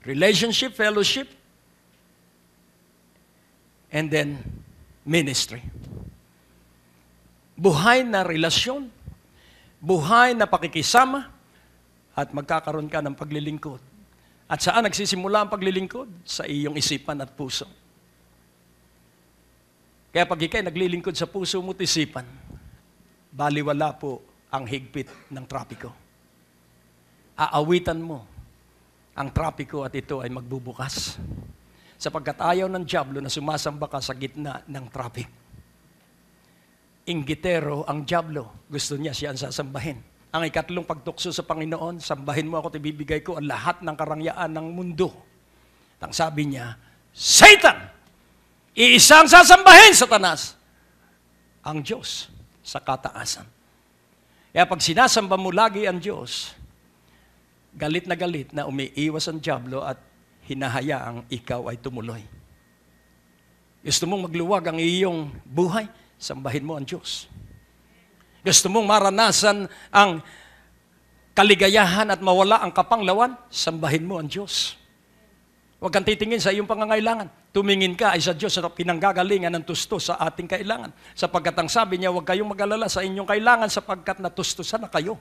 Relationship, fellowship, and then ministry. Buhay na relasyon, buhay na pakikisama, at magkakaroon ka ng paglilingkod. At saan nagsisimula ang paglilingkod? Sa iyong isipan at puso. Kaya pag ikay naglilingkod sa puso mo at isipan, baliwala po ang higpit ng trapiko. Aawitan mo ang trapiko at ito ay magbubukas. Sapagkat ayaw ng dyablo na sumasamba ka sa gitna ng traffic. Inggitero ang dyablo. Gusto niya siya ang sasambahin. Ang ikatlong pagtukso sa Panginoon, sambahin mo ako at ibibigay ko ang lahat ng karangyaan ng mundo. Ang sabi niya, Satan! Iisang sasambahin, Satanas! Ang Diyos sa kataasan. Kaya pag sinasamba mo lagi ang Diyos, galit na umiiwas ang dyablo at hinahayaang ikaw ay tumuloy. Gusto mong magluwag ang iyong buhay? Sambahin mo ang Diyos. Gusto mong maranasan ang kaligayahan at mawala ang kapanglawan? Sambahin mo ang Diyos. Huwag kang titingin sa iyong pangangailangan. Tumingin ka ay sa Diyos na pinanggagalingan ng tusto sa ating kailangan. Sapagkat ang sabi niya, huwag kayong mag-alala sa inyong kailangan sapagkat natustusan na kayo.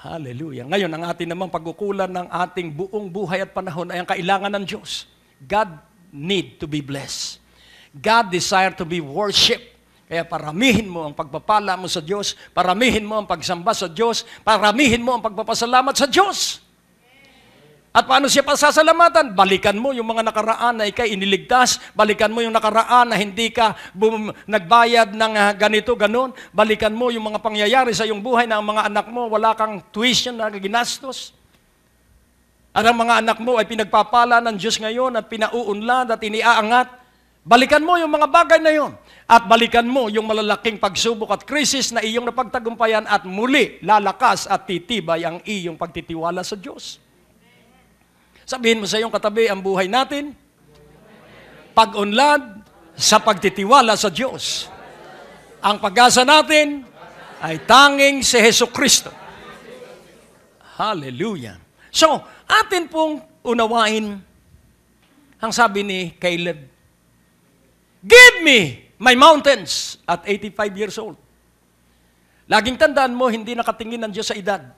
Hallelujah. Ngayon, ang ating namang pagkukulan ng ating buong buhay at panahon ay ang kailangan ng Diyos. God need to be blessed. God desire to be worshipped. Kaya paramihin mo ang pagpapala mo sa Diyos, paramihin mo ang pagsamba sa Diyos, paramihin mo ang pagpapasalamat sa Diyos. At paano siya pasasalamatan? Balikan mo yung mga nakaraan na ikay iniligtas, balikan mo yung nakaraan na hindi ka nagbayad ng ganito, ganon, balikan mo yung mga pangyayari sa iyong buhay na ang mga anak mo, wala kang tuition na ginastos. At ang mga anak mo ay pinagpapala ng Diyos ngayon at pinauunlad at iniaangat. Balikan mo yung mga bagay na yon. At balikan mo yung malalaking pagsubok at krisis na iyong napagtagumpayan at muli lalakas at titibay ang iyong pagtitiwala sa Diyos. Sabihin mo sa iyong katabi, ang buhay natin, pag-unlad sa pagtitiwala sa Diyos. Ang pag-asa natin ay tanging si Jesucristo. Hallelujah. So, atin pong unawain ang sabi ni Caleb, give me my mountains at 85 years old. Laging tandaan mo, hindi nakatingin ng Diyos sa edad.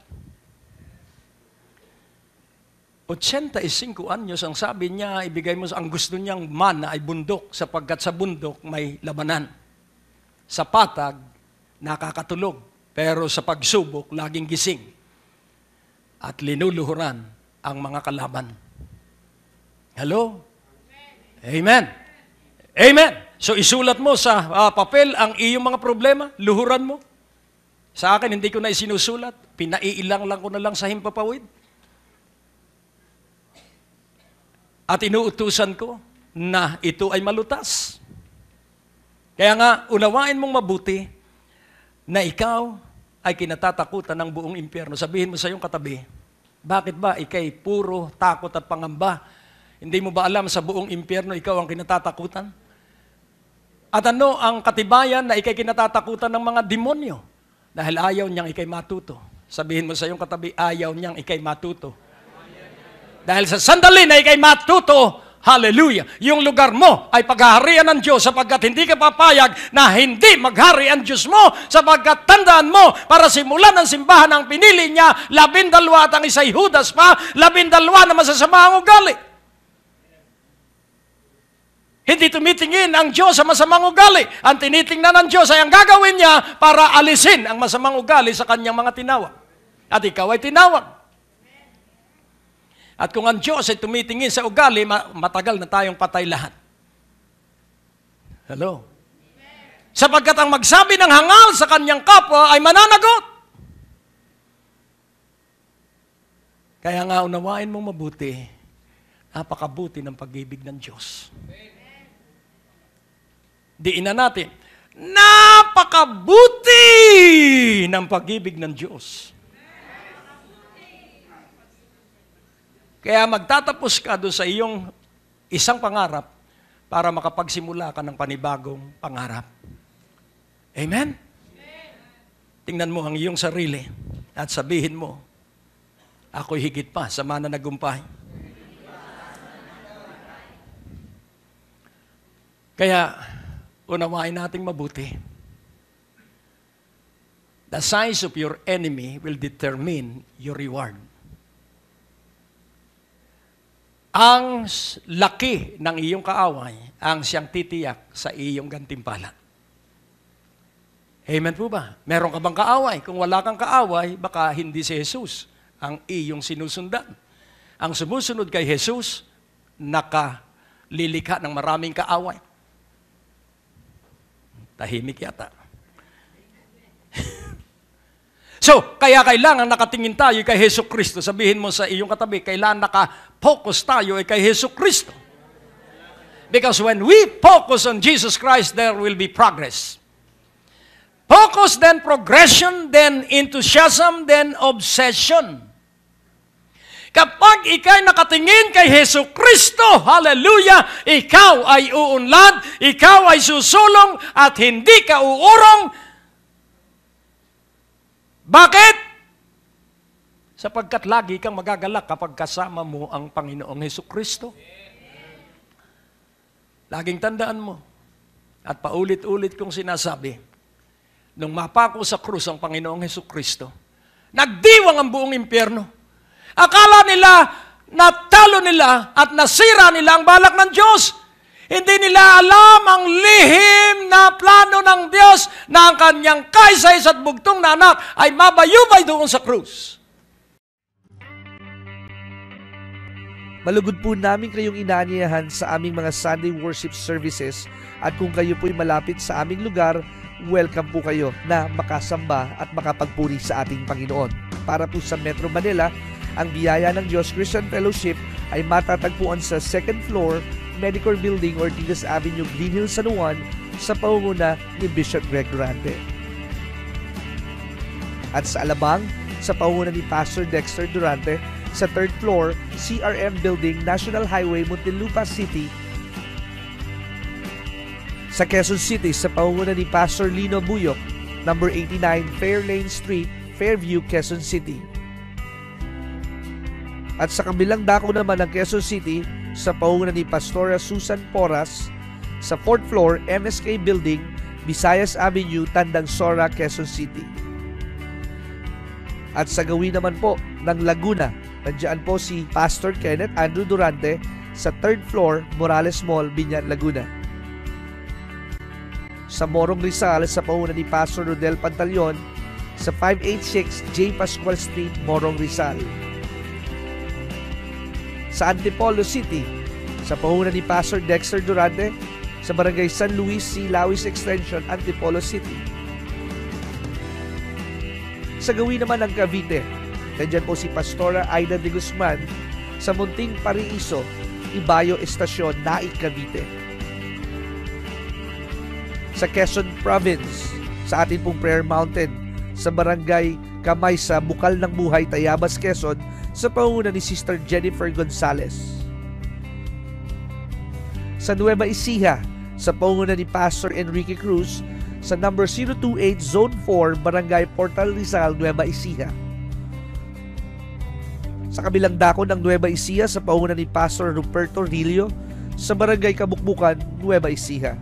85 anyos, ang sabi niya, ibigay mo ang gusto niyang mana ay bundok, sapagkat sa bundok may labanan. Sa patag, nakakatulog, pero sa pagsubok, laging gising. At linuluhuran ang mga kalaban. Hello? Amen. Amen. So isulat mo sa papel ang iyong mga problema, luhuran mo. Sa akin, hindi ko na isinusulat. Pinaiilang lang ko na lang sa himpapawid. At inuutusan ko na ito ay malutas. Kaya nga, unawain mong mabuti na ikaw ay kinatatakutan ng buong impyerno. Sabihin mo sa iyong katabi, bakit ba ikay puro takot at pangamba? Hindi mo ba alam sa buong impyerno ikaw ang kinatatakutan? At ano ang katibayan na ikay kinatatakutan ng mga demonyo? Dahil ayaw niyang ikay matuto. Sabihin mo sa iyong katabi, ayaw niyang ikay matuto. Dahil sa sandali na ikay matuto, hallelujah, yung lugar mo ay paghaharian ng Diyos sapagkat hindi ka papayag na hindi maghari ang Diyos mo sapagkat tandaan mo, para simulan ang simbahan ang pinili niya, 12 at ang isa'y Judas pa, 12 na masasama ang ugali. Hindi tumitingin ang Diyos sa masamang ugali. Ang tinitingnan ng Diyos ay ang gagawin niya para alisin ang masamang ugali sa kanyang mga tinawag. At ikaw ay tinawag. At kung ang Diyos ay tumitingin sa ugali, matagal na tayong patay lahat. Hello? Sapagkat ang magsabi ng hangal sa kanyang kapwa ay mananagot. Kaya nga unawain mo mabuti, napakabuti ng pag-ibig ng Diyos. Diinan natin, napakabuti ng pag-ibig ng Diyos. Kaya magtatapos ka doon sa iyong isang pangarap para makapagsimula ka ng panibagong pangarap. Amen? Tingnan mo ang iyong sarili at sabihin mo, ako'y higit pa sa mananagumpay. Kaya, unawain nating mabuti. The size of your enemy will determine your reward. Ang laki ng iyong kaaway ang siyang titiyak sa iyong gantimpala. Amen po ba? Meron ka bang kaaway? Kung wala kang kaaway, baka hindi si Jesus ang iyong sinusundan. Ang sumusunod kay Jesus, nakalilika ng maraming kaaway. Tahimik yata. So, kaya kailangan nakatingin tayo kay Hesus Kristo. Sabihin mo sa iyong katabi, kailangan naka-focus tayo kay Hesus Kristo. Because when we focus on Jesus Christ, there will be progress. Focus, then progression, then enthusiasm, then obsession. Kapag ikay nakatingin kay Hesus Kristo, hallelujah, ikaw ay uunlad, ikaw ay susulong, at hindi ka uurong. Bakit? Sapagkat lagi kang magagalak kapag kasama mo ang Panginoong Hesus Kristo. Laging tandaan mo, at paulit-ulit kong sinasabi, nung mapako sa krus ang Panginoong Hesus Kristo, nagdiwang ang buong impyerno. Akala nila, natalo nila at nasira nila ang balak ng Diyos. Hindi nila alam ang lihim na plano ng Diyos na ang kanyang kaysay at bugtong na anak ay mabayubay doon sa krus. Malugod po namin kayong inaanyayahan sa aming mga Sunday worship services at kung kayo po'y malapit sa aming lugar, welcome po kayo na makasamba at makapagpuri sa ating Panginoon. Para po sa Metro Manila, ang biyaya ng Diyos Christian Fellowship ay matatagpuan sa 2nd floor, Medicor Building, Ortigas Avenue, Green Hills, San Juan, sa pangunguna ni Bishop Greg Durante. At sa Alabang, sa pangunguna ni Pastor Dexter Durante, sa 3rd floor, CRM Building, National Highway, Muntinlupa City. Sa Quezon City, sa pangunguna ni Pastor Lino Buyok, number 89 Fairlane Street, Fairview, Quezon City. At sa kabilang dako naman ng Quezon City, sa pangunguna ni Pastora Susan Porras, sa 4th floor, MSK Building, Visayas Avenue, Tandang Sora, Quezon City. At sa gawin naman po ng Laguna, nandiyan po si Pastor Kenneth Andrew Durante sa 3rd floor, Morales Mall, Binyan, Laguna. Sa Morong Rizal, sa pangunguna ni Pastor Rodel Pantaleon, sa 586 J. Pascual Street, Morong Rizal. Sa Antipolo City, sa pangunguna ni Pastor Dexter Durante, sa Barangay San Luis, Silawis Extension, Antipolo City. Sa gawin naman ng Cavite, nandiyan po si Pastora Aida de Guzman sa Munting Pariiso, Ibayo Estasyon, Naik, Cavite. Sa Quezon Province, sa ating pong Prayer Mountain, sa Barangay Kamaysa, Bukal ng Buhay, Tayabas, Quezon, sa pangunguna ni Sister Jennifer Gonzales. Sa Nueva Ecija, sa pangunguna ni Pastor Enrique Cruz, sa number 028 Zone 4, Barangay Portal Rizal, Nueva Ecija. Sa kabilang dako ng Nueva Ecija, sa pangunguna ni Pastor Ruperto Rillo, sa Barangay Kabukbukan, Nueva Ecija.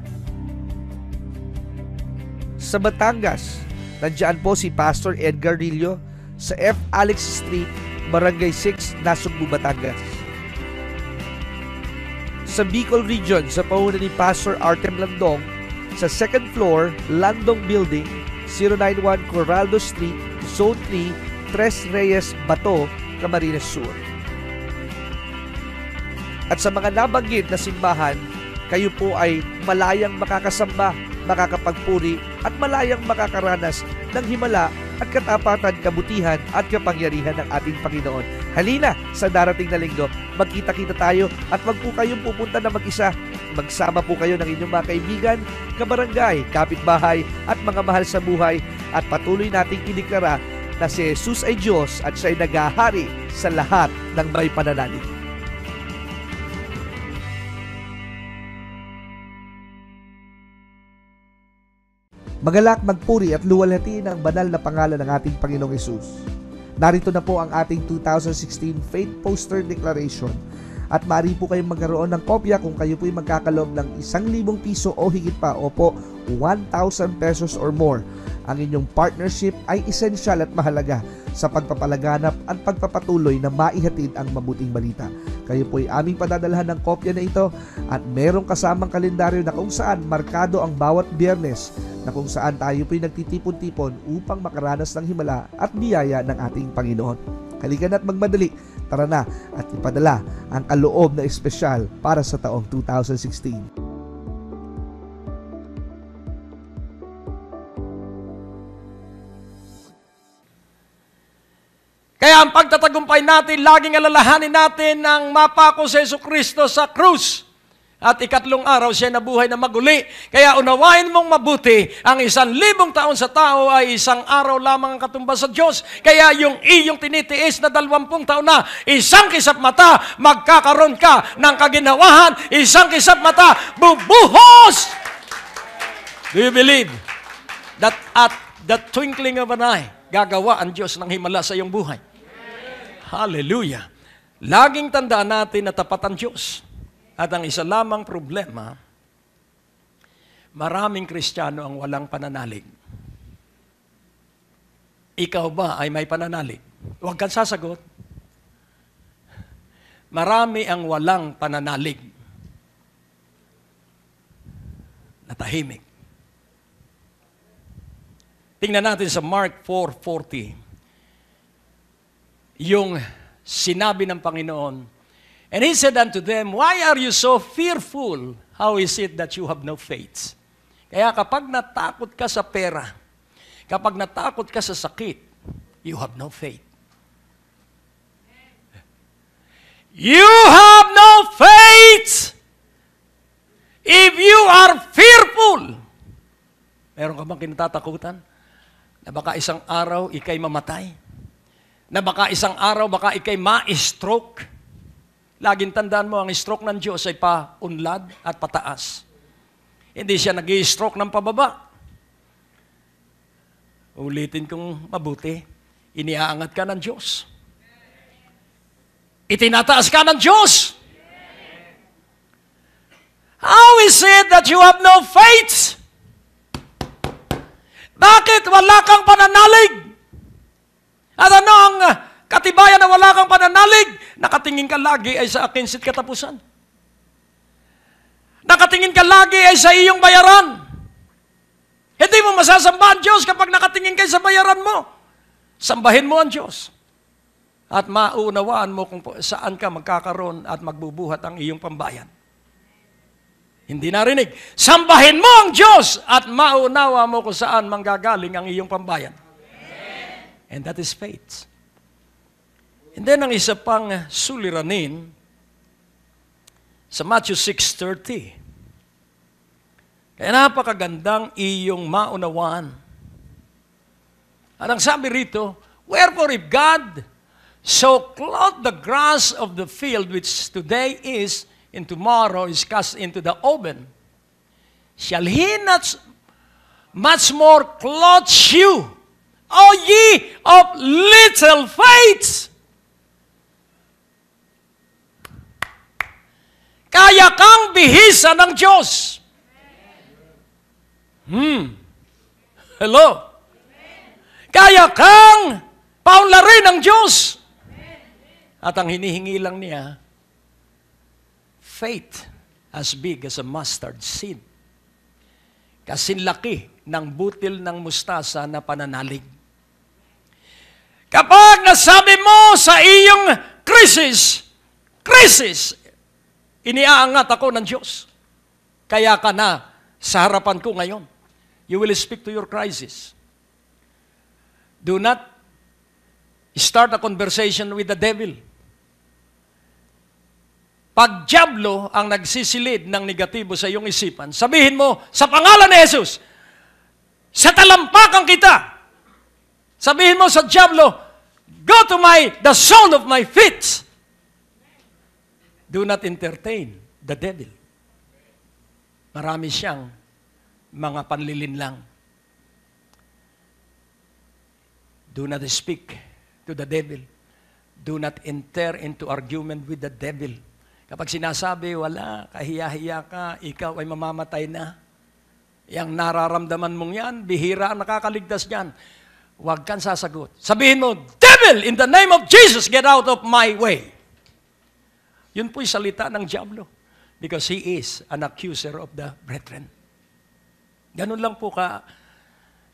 Sa Batangas, nandiyan po si Pastor Edgar Rillo sa F. Alex Street, Barangay 6, Nasugbu, Batangas. sa Bicol Region sa pauna ni Pastor Artem Landong sa 2nd floor, Landong Building, 091 Corraldo Street, Zone 3, Tres Reyes, Bato, Camarines Sur. At sa mga nabanggit na simbahan, kayo po ay malayang makakasamba, makakapagpuri at malayang makakaranas ng himala at katapatan, kabutihan at kapangyarihan ng ating Panginoon. Halina sa darating na linggo, magkita-kita tayo at wag po kayong pupunta na mag-isa. Magsama po kayo ng inyong mga kaibigan, kabarangay, kapitbahay at mga mahal sa buhay at patuloy nating ideklara na si Jesus ay Diyos at siya ay naghahari sa lahat ng may pananalig. Magalak, magpuri at luwalhati ng banal na pangalan ng ating Panginoong Hesus. Narito na po ang ating 2016 Faith Poster Declaration at maaari po kayong magkaroon ng kopya kung kayo po'y magkakaloob ng 1,000 piso o higit pa o po 1,000 pesos or more. Ang inyong partnership ay esensyal at mahalaga sa pagpapalaganap at pagpapatuloy na maihatid ang mabuting balita. Kayo po'y aming padadalhan ng kopya na ito at merong kasamang kalendaryo na kung saan markado ang bawat Biyernes na kung saan tayo po'y nagtitipon-tipon upang makaranas ng himala at biyaya ng ating Panginoon. Halika na't magmadali, tara na at ipadala ang kaloob na espesyal para sa taong 2016. Kaya ang pagtatagumpay natin, laging alalahanin natin ang mapako sa Jesucristo sa krus. At ikatlong araw siya nabuhay na maguli. Kaya unawain mong mabuti, ang 1,000 taon sa tao ay isang araw lamang ang katumbas sa Diyos. Kaya yung iyong tinitiis na 20 taon na, isang kisap mata, magkakaroon ka ng kaginawahan, isang kisap mata, bubuhos! Do you believe that at the twinkling of an eye, gagawa ang Diyos ng himala sa iyong buhay? Hallelujah! Laging tandaan natin na tapat ang Diyos. At ang isa lamang problema, maraming Kristiyano ang walang pananalig. Ikaw ba ay may pananalig? Huwag kang sasagot. Marami ang walang pananalig. Natahimik. Tingnan natin sa Mark 4:40. Yung sinabi ng Panginoon, and He said unto them, why are you so fearful? How is it that you have no faith? Kaya kapag natakot ka sa pera, kapag natakot ka sa sakit, you have no faith. You have no faith if you are fearful. Meron ka bang kinatatakutan? Na baka isang araw ikay mamatay? Na baka isang araw baka ikay ma-stroke? Laging tandaan mo, ang stroke ng Diyos ay paunlad at pataas. Hindi siya nag-i-stroke ng pababa. Ulitin kong mabuti, iniaangat ka ng Diyos. Itinataas ka ng Diyos. How is it that you have no faith? Bakit wala kang pananalig? At ano ang katibayan na wala kang pananalig? Nakatingin ka lagi ay sa akinsit katapusan. Nakatingin ka lagi ay sa iyong bayaran. Hindi mo masasamba ang Diyos kapag nakatingin ka sa bayaran mo. Sambahin mo ang Diyos. At maunawaan mo kung saan ka magkakaroon at magbubuhat ang iyong pambayan. Hindi narinig. Sambahin mo ang Diyos at maunawa mo kung saan manggagaling ang iyong pambayan. And that is faith. And then ang isa pang suliranin sa Matthew 6:30. Kaya napakagandang iyong maunawaan. At ang sabi rito, wherefore if God so clothe the grass of the field which today is and tomorrow is cast into the oven, shall He not much more clothe you, O ye of little faith? Kaya kang bihisa ng Diyos. Hello? Kaya kang paunlarin ng Diyos. At ang hinihingi lang niya, faith as big as a mustard seed. Kasinlaki ng butil ng mustasa na pananalig. Kapag nasabi mo sa iyong krisis, iniaangat ako ng Diyos. Kaya ka na sa harapan ko ngayon. You will speak to your crisis. Do not start a conversation with the devil. Pag dyablo ang nagsisilid ng negatibo sa iyong isipan, sabihin mo, sa pangalan ni Jesus, sa talampakan kita. Sabihin mo sa dyablo, go to the sole of my feet. Do not entertain the devil. Marami siyang mga panlilinlang. Do not speak to the devil. Do not enter into argument with the devil. Kapag sinasabi, wala, kahiya-hiya ka, ikaw ay mamamatay na. Yang nararamdaman mong yan, bihira ang nakakaligtas yan. Huwag kang sasagot. Sabihin mo, devil, in the name of Jesus, get out of my way. Yun po'y salita ng diablo. Because he is an accuser of the brethren. Ganun lang po ka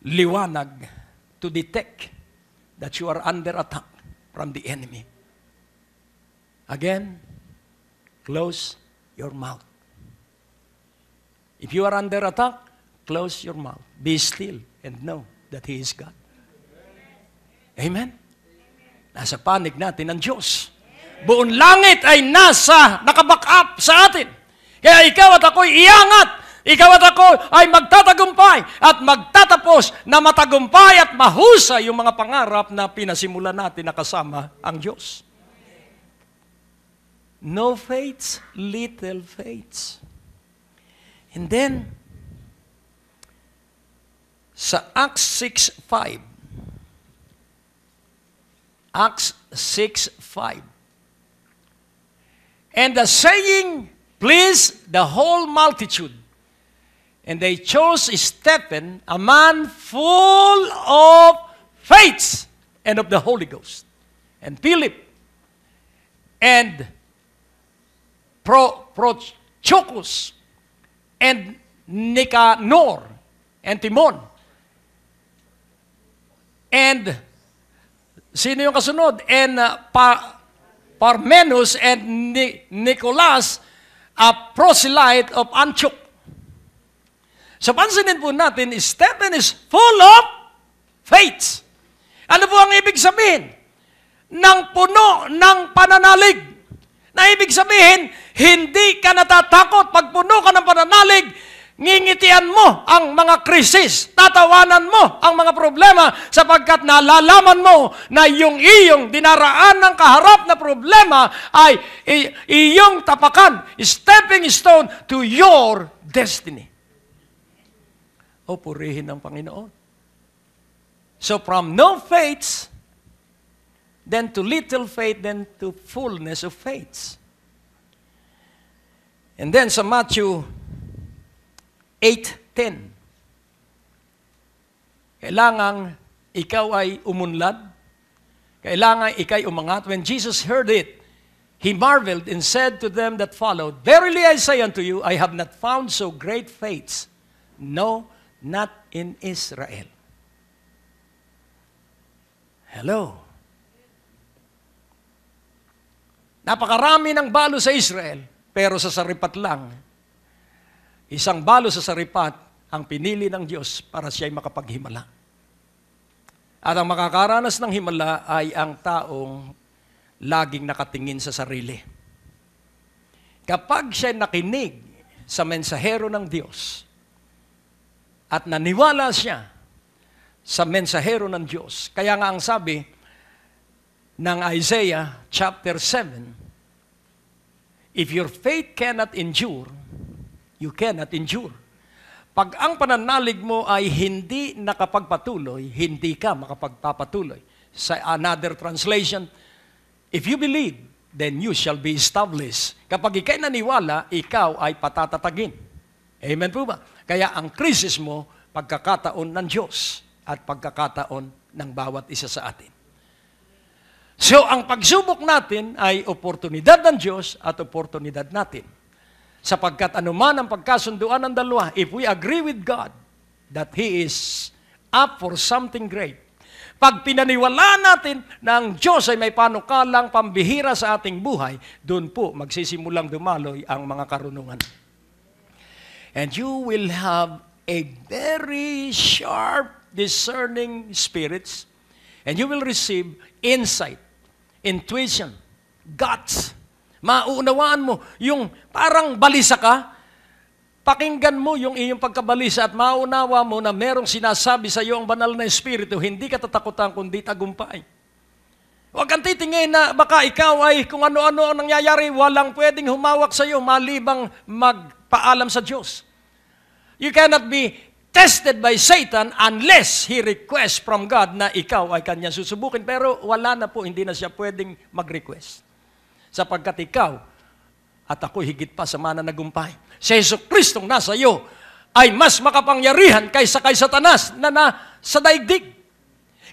liwanag to detect that you are under attack from the enemy. Again, close your mouth. If you are under attack, close your mouth. Be still and know that He is God. Amen? Nasa panig natin ang Diyos. Buong langit ay nakaback up sa atin. Kaya ikaw at ako'y iangat. Ikaw at ako ay magtatagumpay at magtatapos na matagumpay at mahusay yung mga pangarap na pinasimulan natin na kasama ang Diyos. No faiths, little faiths. And then, sa Acts 6:5, Acts 6:5, and the saying pleased the whole multitude, and they chose Stephen, a man full of faith and of the Holy Ghost, and Philip, and Prochocus, and Nicanor, and Timon. And sino yung kasunod? And Parmenas and Nicolas, a proselyte of Antioch. So pansinin po natin, Stephen is full of faith. Ano po ang ibig sabihin? Nang puno ng pananalig. Na ibig sabihin, hindi ka natatakot pag puno ka ng pananalig, ngingitian mo ang mga krisis, tatawanan mo ang mga problema sapagkat nalalaman mo na yung iyong dinaraan ng kaharap na problema ay iyong tapakan, stepping stone to your destiny. O purihin ng Panginoon. So from no faith, then to little faith, then to fullness of faith. And then sa Matthew 8:10, kailangan ikaw ay umunlad, kailangan ikay umangat. When Jesus heard it, He marveled and said to them that followed, verily I say unto you, I have not found so great faith, no, not in Israel. Hello. Napakarami ng balo sa Israel, pero sa saripat lang. Isang balo sa saripat ang pinili ng Diyos para siya'y makapaghimala. At ang makakaranas ng himala ay ang taong laging nakatingin sa sarili. Kapag siya'y nakinig sa mensahero ng Diyos at naniwala siya sa mensahero ng Diyos, kaya nga ang sabi ng Isaiah chapter 7, if your faith cannot endure, you cannot endure. Pag ang pananalig mo ay hindi nakapagpatuloy, hindi ka makapagpapatuloy. Sa another translation, if you believe, then you shall be established. Kapag ikay naniwala, ikaw ay patatatagin. Amen po ba? Kaya ang krisis mo, pagkakataon ng Diyos at pagkakataon ng bawat isa sa atin. So, ang pagsubok natin ay oportunidad ng Diyos at oportunidad natin. Sapagkat anuman ang pagkasunduan ng dalawa, if we agree with God that He is up for something great, pag pinaniwalaan natin na ang Diyos ay may panukalang pambihira sa ating buhay, doon po magsisimulang dumaloy ang mga karunungan. And you will have a very sharp, discerning spirits, and you will receive insight, intuition, guts. Mauunawaan mo yung parang balisa ka, pakinggan mo yung iyong pagkabalisa at maunawa mo na merong sinasabi sa iyo ang banal na Espiritu, hindi ka tatakutan kundi tagumpay. Huwag kang titingin na baka ikaw ay kung ano-ano ang nangyayari, walang pwedeng humawak sa iyo malibang magpaalam sa Diyos. You cannot be tested by Satan unless he requests from God na ikaw ay kanya susubukin. Pero wala na po, hindi na siya pwedeng mag-request. Sapagkat ikaw at ako higit pa sa mananagumpay. Si Jesucristong nasa iyo ay mas makapangyarihan kaysa kay Satanas na sa daigdig.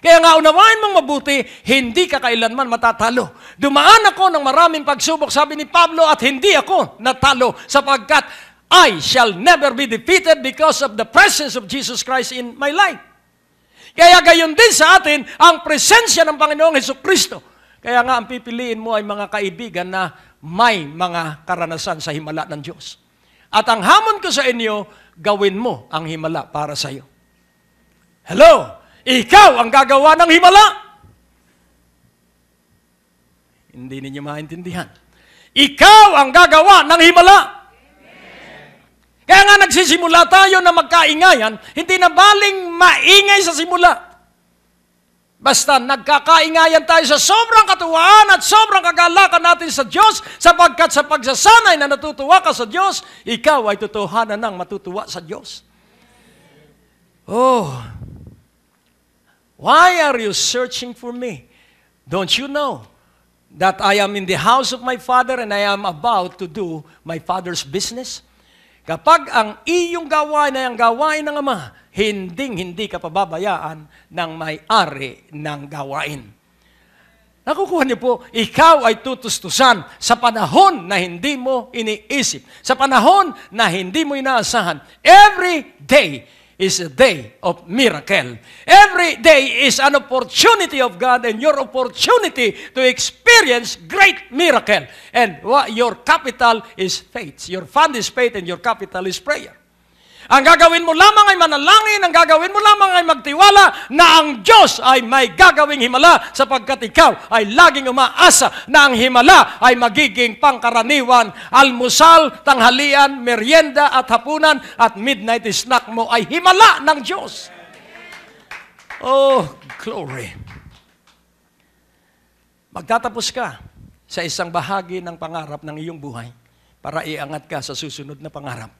Kaya nga unawain mong mabuti, hindi ka kailanman matatalo. Dumaan ako ng maraming pagsubok, sabi ni Pablo, at hindi ako natalo sapagkat I shall never be defeated because of the presence of Jesus Christ in my life. Kaya gayon din sa atin ang presensya ng Panginoong Jesucristo. Kaya nga ang pipiliin mo ay mga kaibigan na may mga karanasan sa himala ng Diyos. At ang hamon ko sa inyo, gawin mo ang himala para sa iyo. Hello! Ikaw ang gagawa ng himala! Hindi ninyo maintindihan. Ikaw ang gagawa ng himala! Kaya nga nagsisimula tayo na magkaingayan, hindi na baling maingay sa simula. Basta nagkakaingayan tayo sa sobrang katuwaan at sobrang kagalakan natin sa Diyos, sapagkat sa pagsasanay na natutuwa ka sa Diyos, ikaw ay totohanan ng matutuwa sa Diyos. Oh, why are you searching for me? Don't you know that I am in the house of my Father and I am about to do my Father's business? Kapag ang iyong gawain ay ang gawain ng Ama, hindi ka pababayaan ng may-ari ng gawain. Nakukuha niyo po, ikaw ay tutustusan sa panahon na hindi mo iniisip, sa panahon na hindi mo inaasahan. Every day is a day of miracle. Every day is an opportunity of God and your opportunity to experience great miracle. And your capital is faith. Your fund is faith and your capital is prayer. Ang gagawin mo lamang ay manalangin, ang gagawin mo lamang ay magtiwala na ang Diyos ay may gagawing himala sapagkat ikaw ay laging umaasa na ang himala ay magiging pangkaraniwan. Almusal, tanghalian, merienda at hapunan at midnight snack mo ay himala ng Diyos. Oh, glory. Magtatapos ka sa isang bahagi ng pangarap ng iyong buhay para iangat ka sa susunod na pangarap.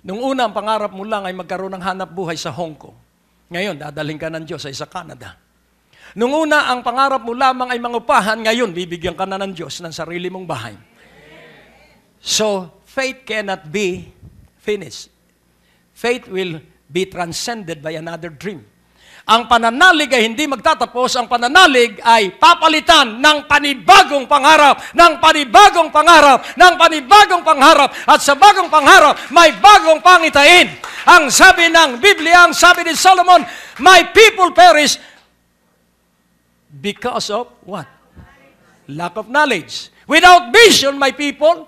Nung una, ang pangarap mo lang ay magkaroon ng hanap buhay sa Hong Kong. Ngayon, dadalhin ka ng Diyos ay sa Canada. Nung una, ang pangarap mo lamang ay mangupahan. Ngayon, bibigyan ka na ng Diyos ng sarili mong bahay. So, faith cannot be finished. Faith will be transcended by another dream. Ang pananalig ay hindi magtatapos, ang pananalig ay papalitan ng panibagong pangarap, ng panibagong pangarap, ng panibagong pangarap, at sa bagong pangarap, may bagong pangitain. Ang sabi ng Biblia, ang sabi ni Solomon, my people perish because of what? Lack of knowledge. Without vision, my people.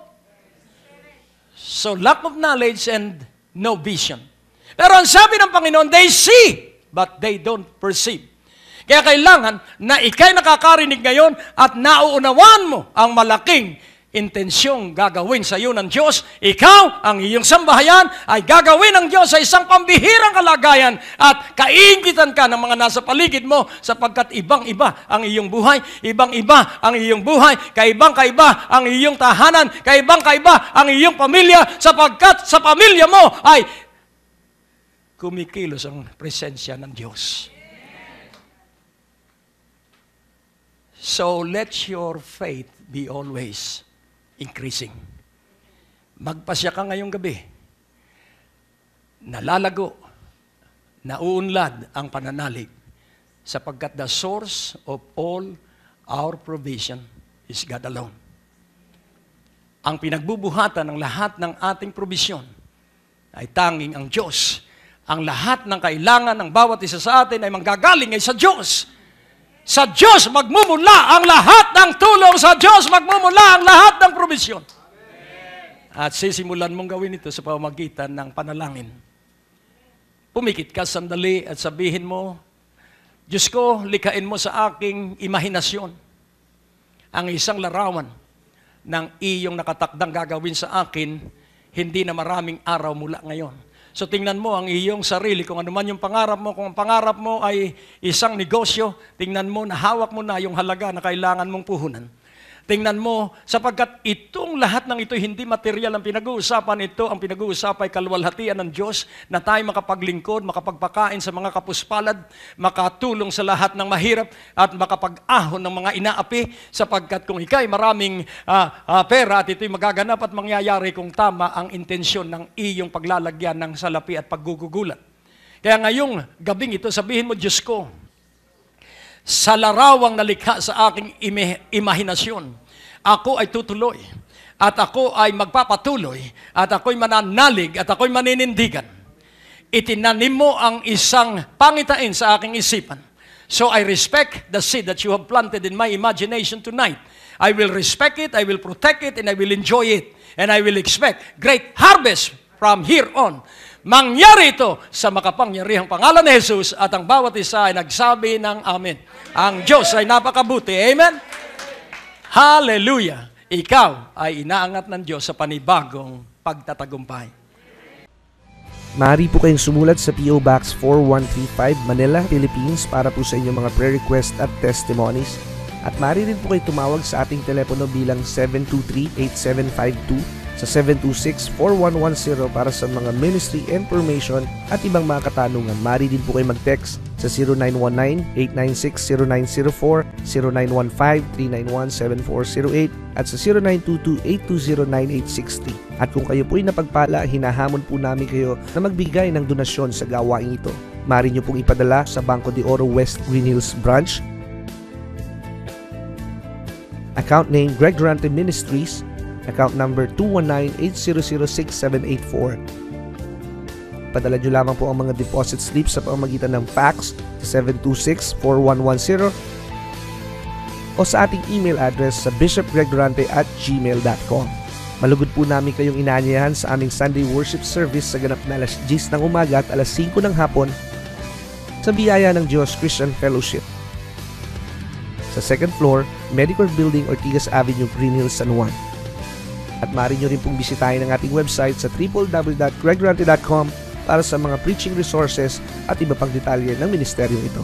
So, lack of knowledge and no vision. Pero ang sabi ng Panginoon, they see, but they don't perceive. Kaya kailangan na ikay nakakarinig ngayon at nauunawaan mo ang malaking intensyong gagawin sa iyo ng Diyos. Ikaw, ang iyong sambahayan, ay gagawin ng Diyos sa isang pambihirang kalagayan at kaingitan ka ng mga nasa paligid mo sapagkat ibang-iba ang iyong buhay, ibang-iba ang iyong buhay, kaibang-kaiba ang iyong tahanan, kaibang-kaiba ang iyong pamilya sapagkat sa pamilya mo ay kumikilos ang presensya ng Diyos. So let your faith be always increasing. Magpasya ka ngayong gabi. Nalalago, nauunlad ang pananalig sapagkat the source of all our provision is God alone. ang pinagbubuhatan ng lahat ng ating probisyon ay tanging ang Diyos. Ang lahat ng kailangan ng bawat isa sa atin ay manggagaling ay sa Diyos. Sa Diyos magmumula ang lahat ng tulong. Sa Diyos magmumula ang lahat ng probisyon. At sisimulan mong gawin ito sa pamamagitan ng panalangin. Pumikit ka sandali at sabihin mo, Diyos ko, likhain mo sa aking imahinasyon ang isang larawan ng iyong nakatakdang gagawin sa akin, hindi na maraming araw mula ngayon. So tingnan mo ang iyong sarili, kung ano man yung pangarap mo, kung ang pangarap mo ay isang negosyo, tingnan mo na hawak mo na yung halaga na kailangan mong puhunan. Tingnan mo, sapagkat itong lahat ng ito, hindi material ang pinag-uusapan. Ito ang pinag-uusapan ay kalwalhatian ng Diyos na tayo makapaglingkod, makapagpakain sa mga kapuspalad, makatulong sa lahat ng mahirap, at makapag-ahon ng mga inaapi, sapagkat kung ikay maraming pera at ito'y magaganap at mangyayari kung tama ang intensyon ng iyong paglalagyan ng salapi at paggugugulat. Kaya ngayong gabing ito, sabihin mo, Diyos ko, sa larawang nalikha sa aking imahinasyon, ako ay tutuloy, at ako ay magpapatuloy, at ako'y mananalig, at ako'y maninindigan. Itinanim mo ang isang pangitain sa aking isipan. So I respect the seed that you have planted in my imagination tonight. I will respect it, I will protect it, and I will enjoy it. And I will expect great harvest from here on. Mangyari ito sa makapangyarihang pangalan ni Jesus, at ang bawat isa ay nagsabi ng amen. Ang Diyos ay napakabuti. Amen? Hallelujah! Ikaw ay inaangat ng Diyos sa panibagong pagtatagumpay. Maaari po kayong sumulat sa P.O. Box 4135 Manila, Philippines para po sa inyong mga prayer request at testimonies. At maaari rin po kayo tumawag sa ating telepono bilang 723-8752 sa 726-4110 para sa mga ministry information at ibang mga katanungan. Maaari din po kayo mag-text sa 0919-896-0904, 0915-391-7408 at sa 0922-820-9860. At kung kayo po'y napagpala, hinahamon po namin kayo na magbigay ng donasyon sa gawain ito. Maaari nyo pong ipadala sa Banco de Oro West Green Hills Branch. Account name Greg Durante Ministries. Account number 219-806-7884. Padala nyo lamang po ang mga deposit slips sa pamamagitan ng fax sa 726-4110 o sa ating email address sa bishopgregdurante@gmail.com. Malugod po namin kayong inaanyayahan sa aming Sunday worship service sa ganap na alas 10 ng umaga at alas 5 ng hapon sa Biyaya ng Diyos Christian Fellowship. Sa second floor, Medicor Building, Ortigas Avenue, Green Hills, San Juan. At maaari nyo rin pong bisitahin ang ating website sa www.gregdurante.com para sa mga preaching resources at iba pang detalye ng ministeryong ito.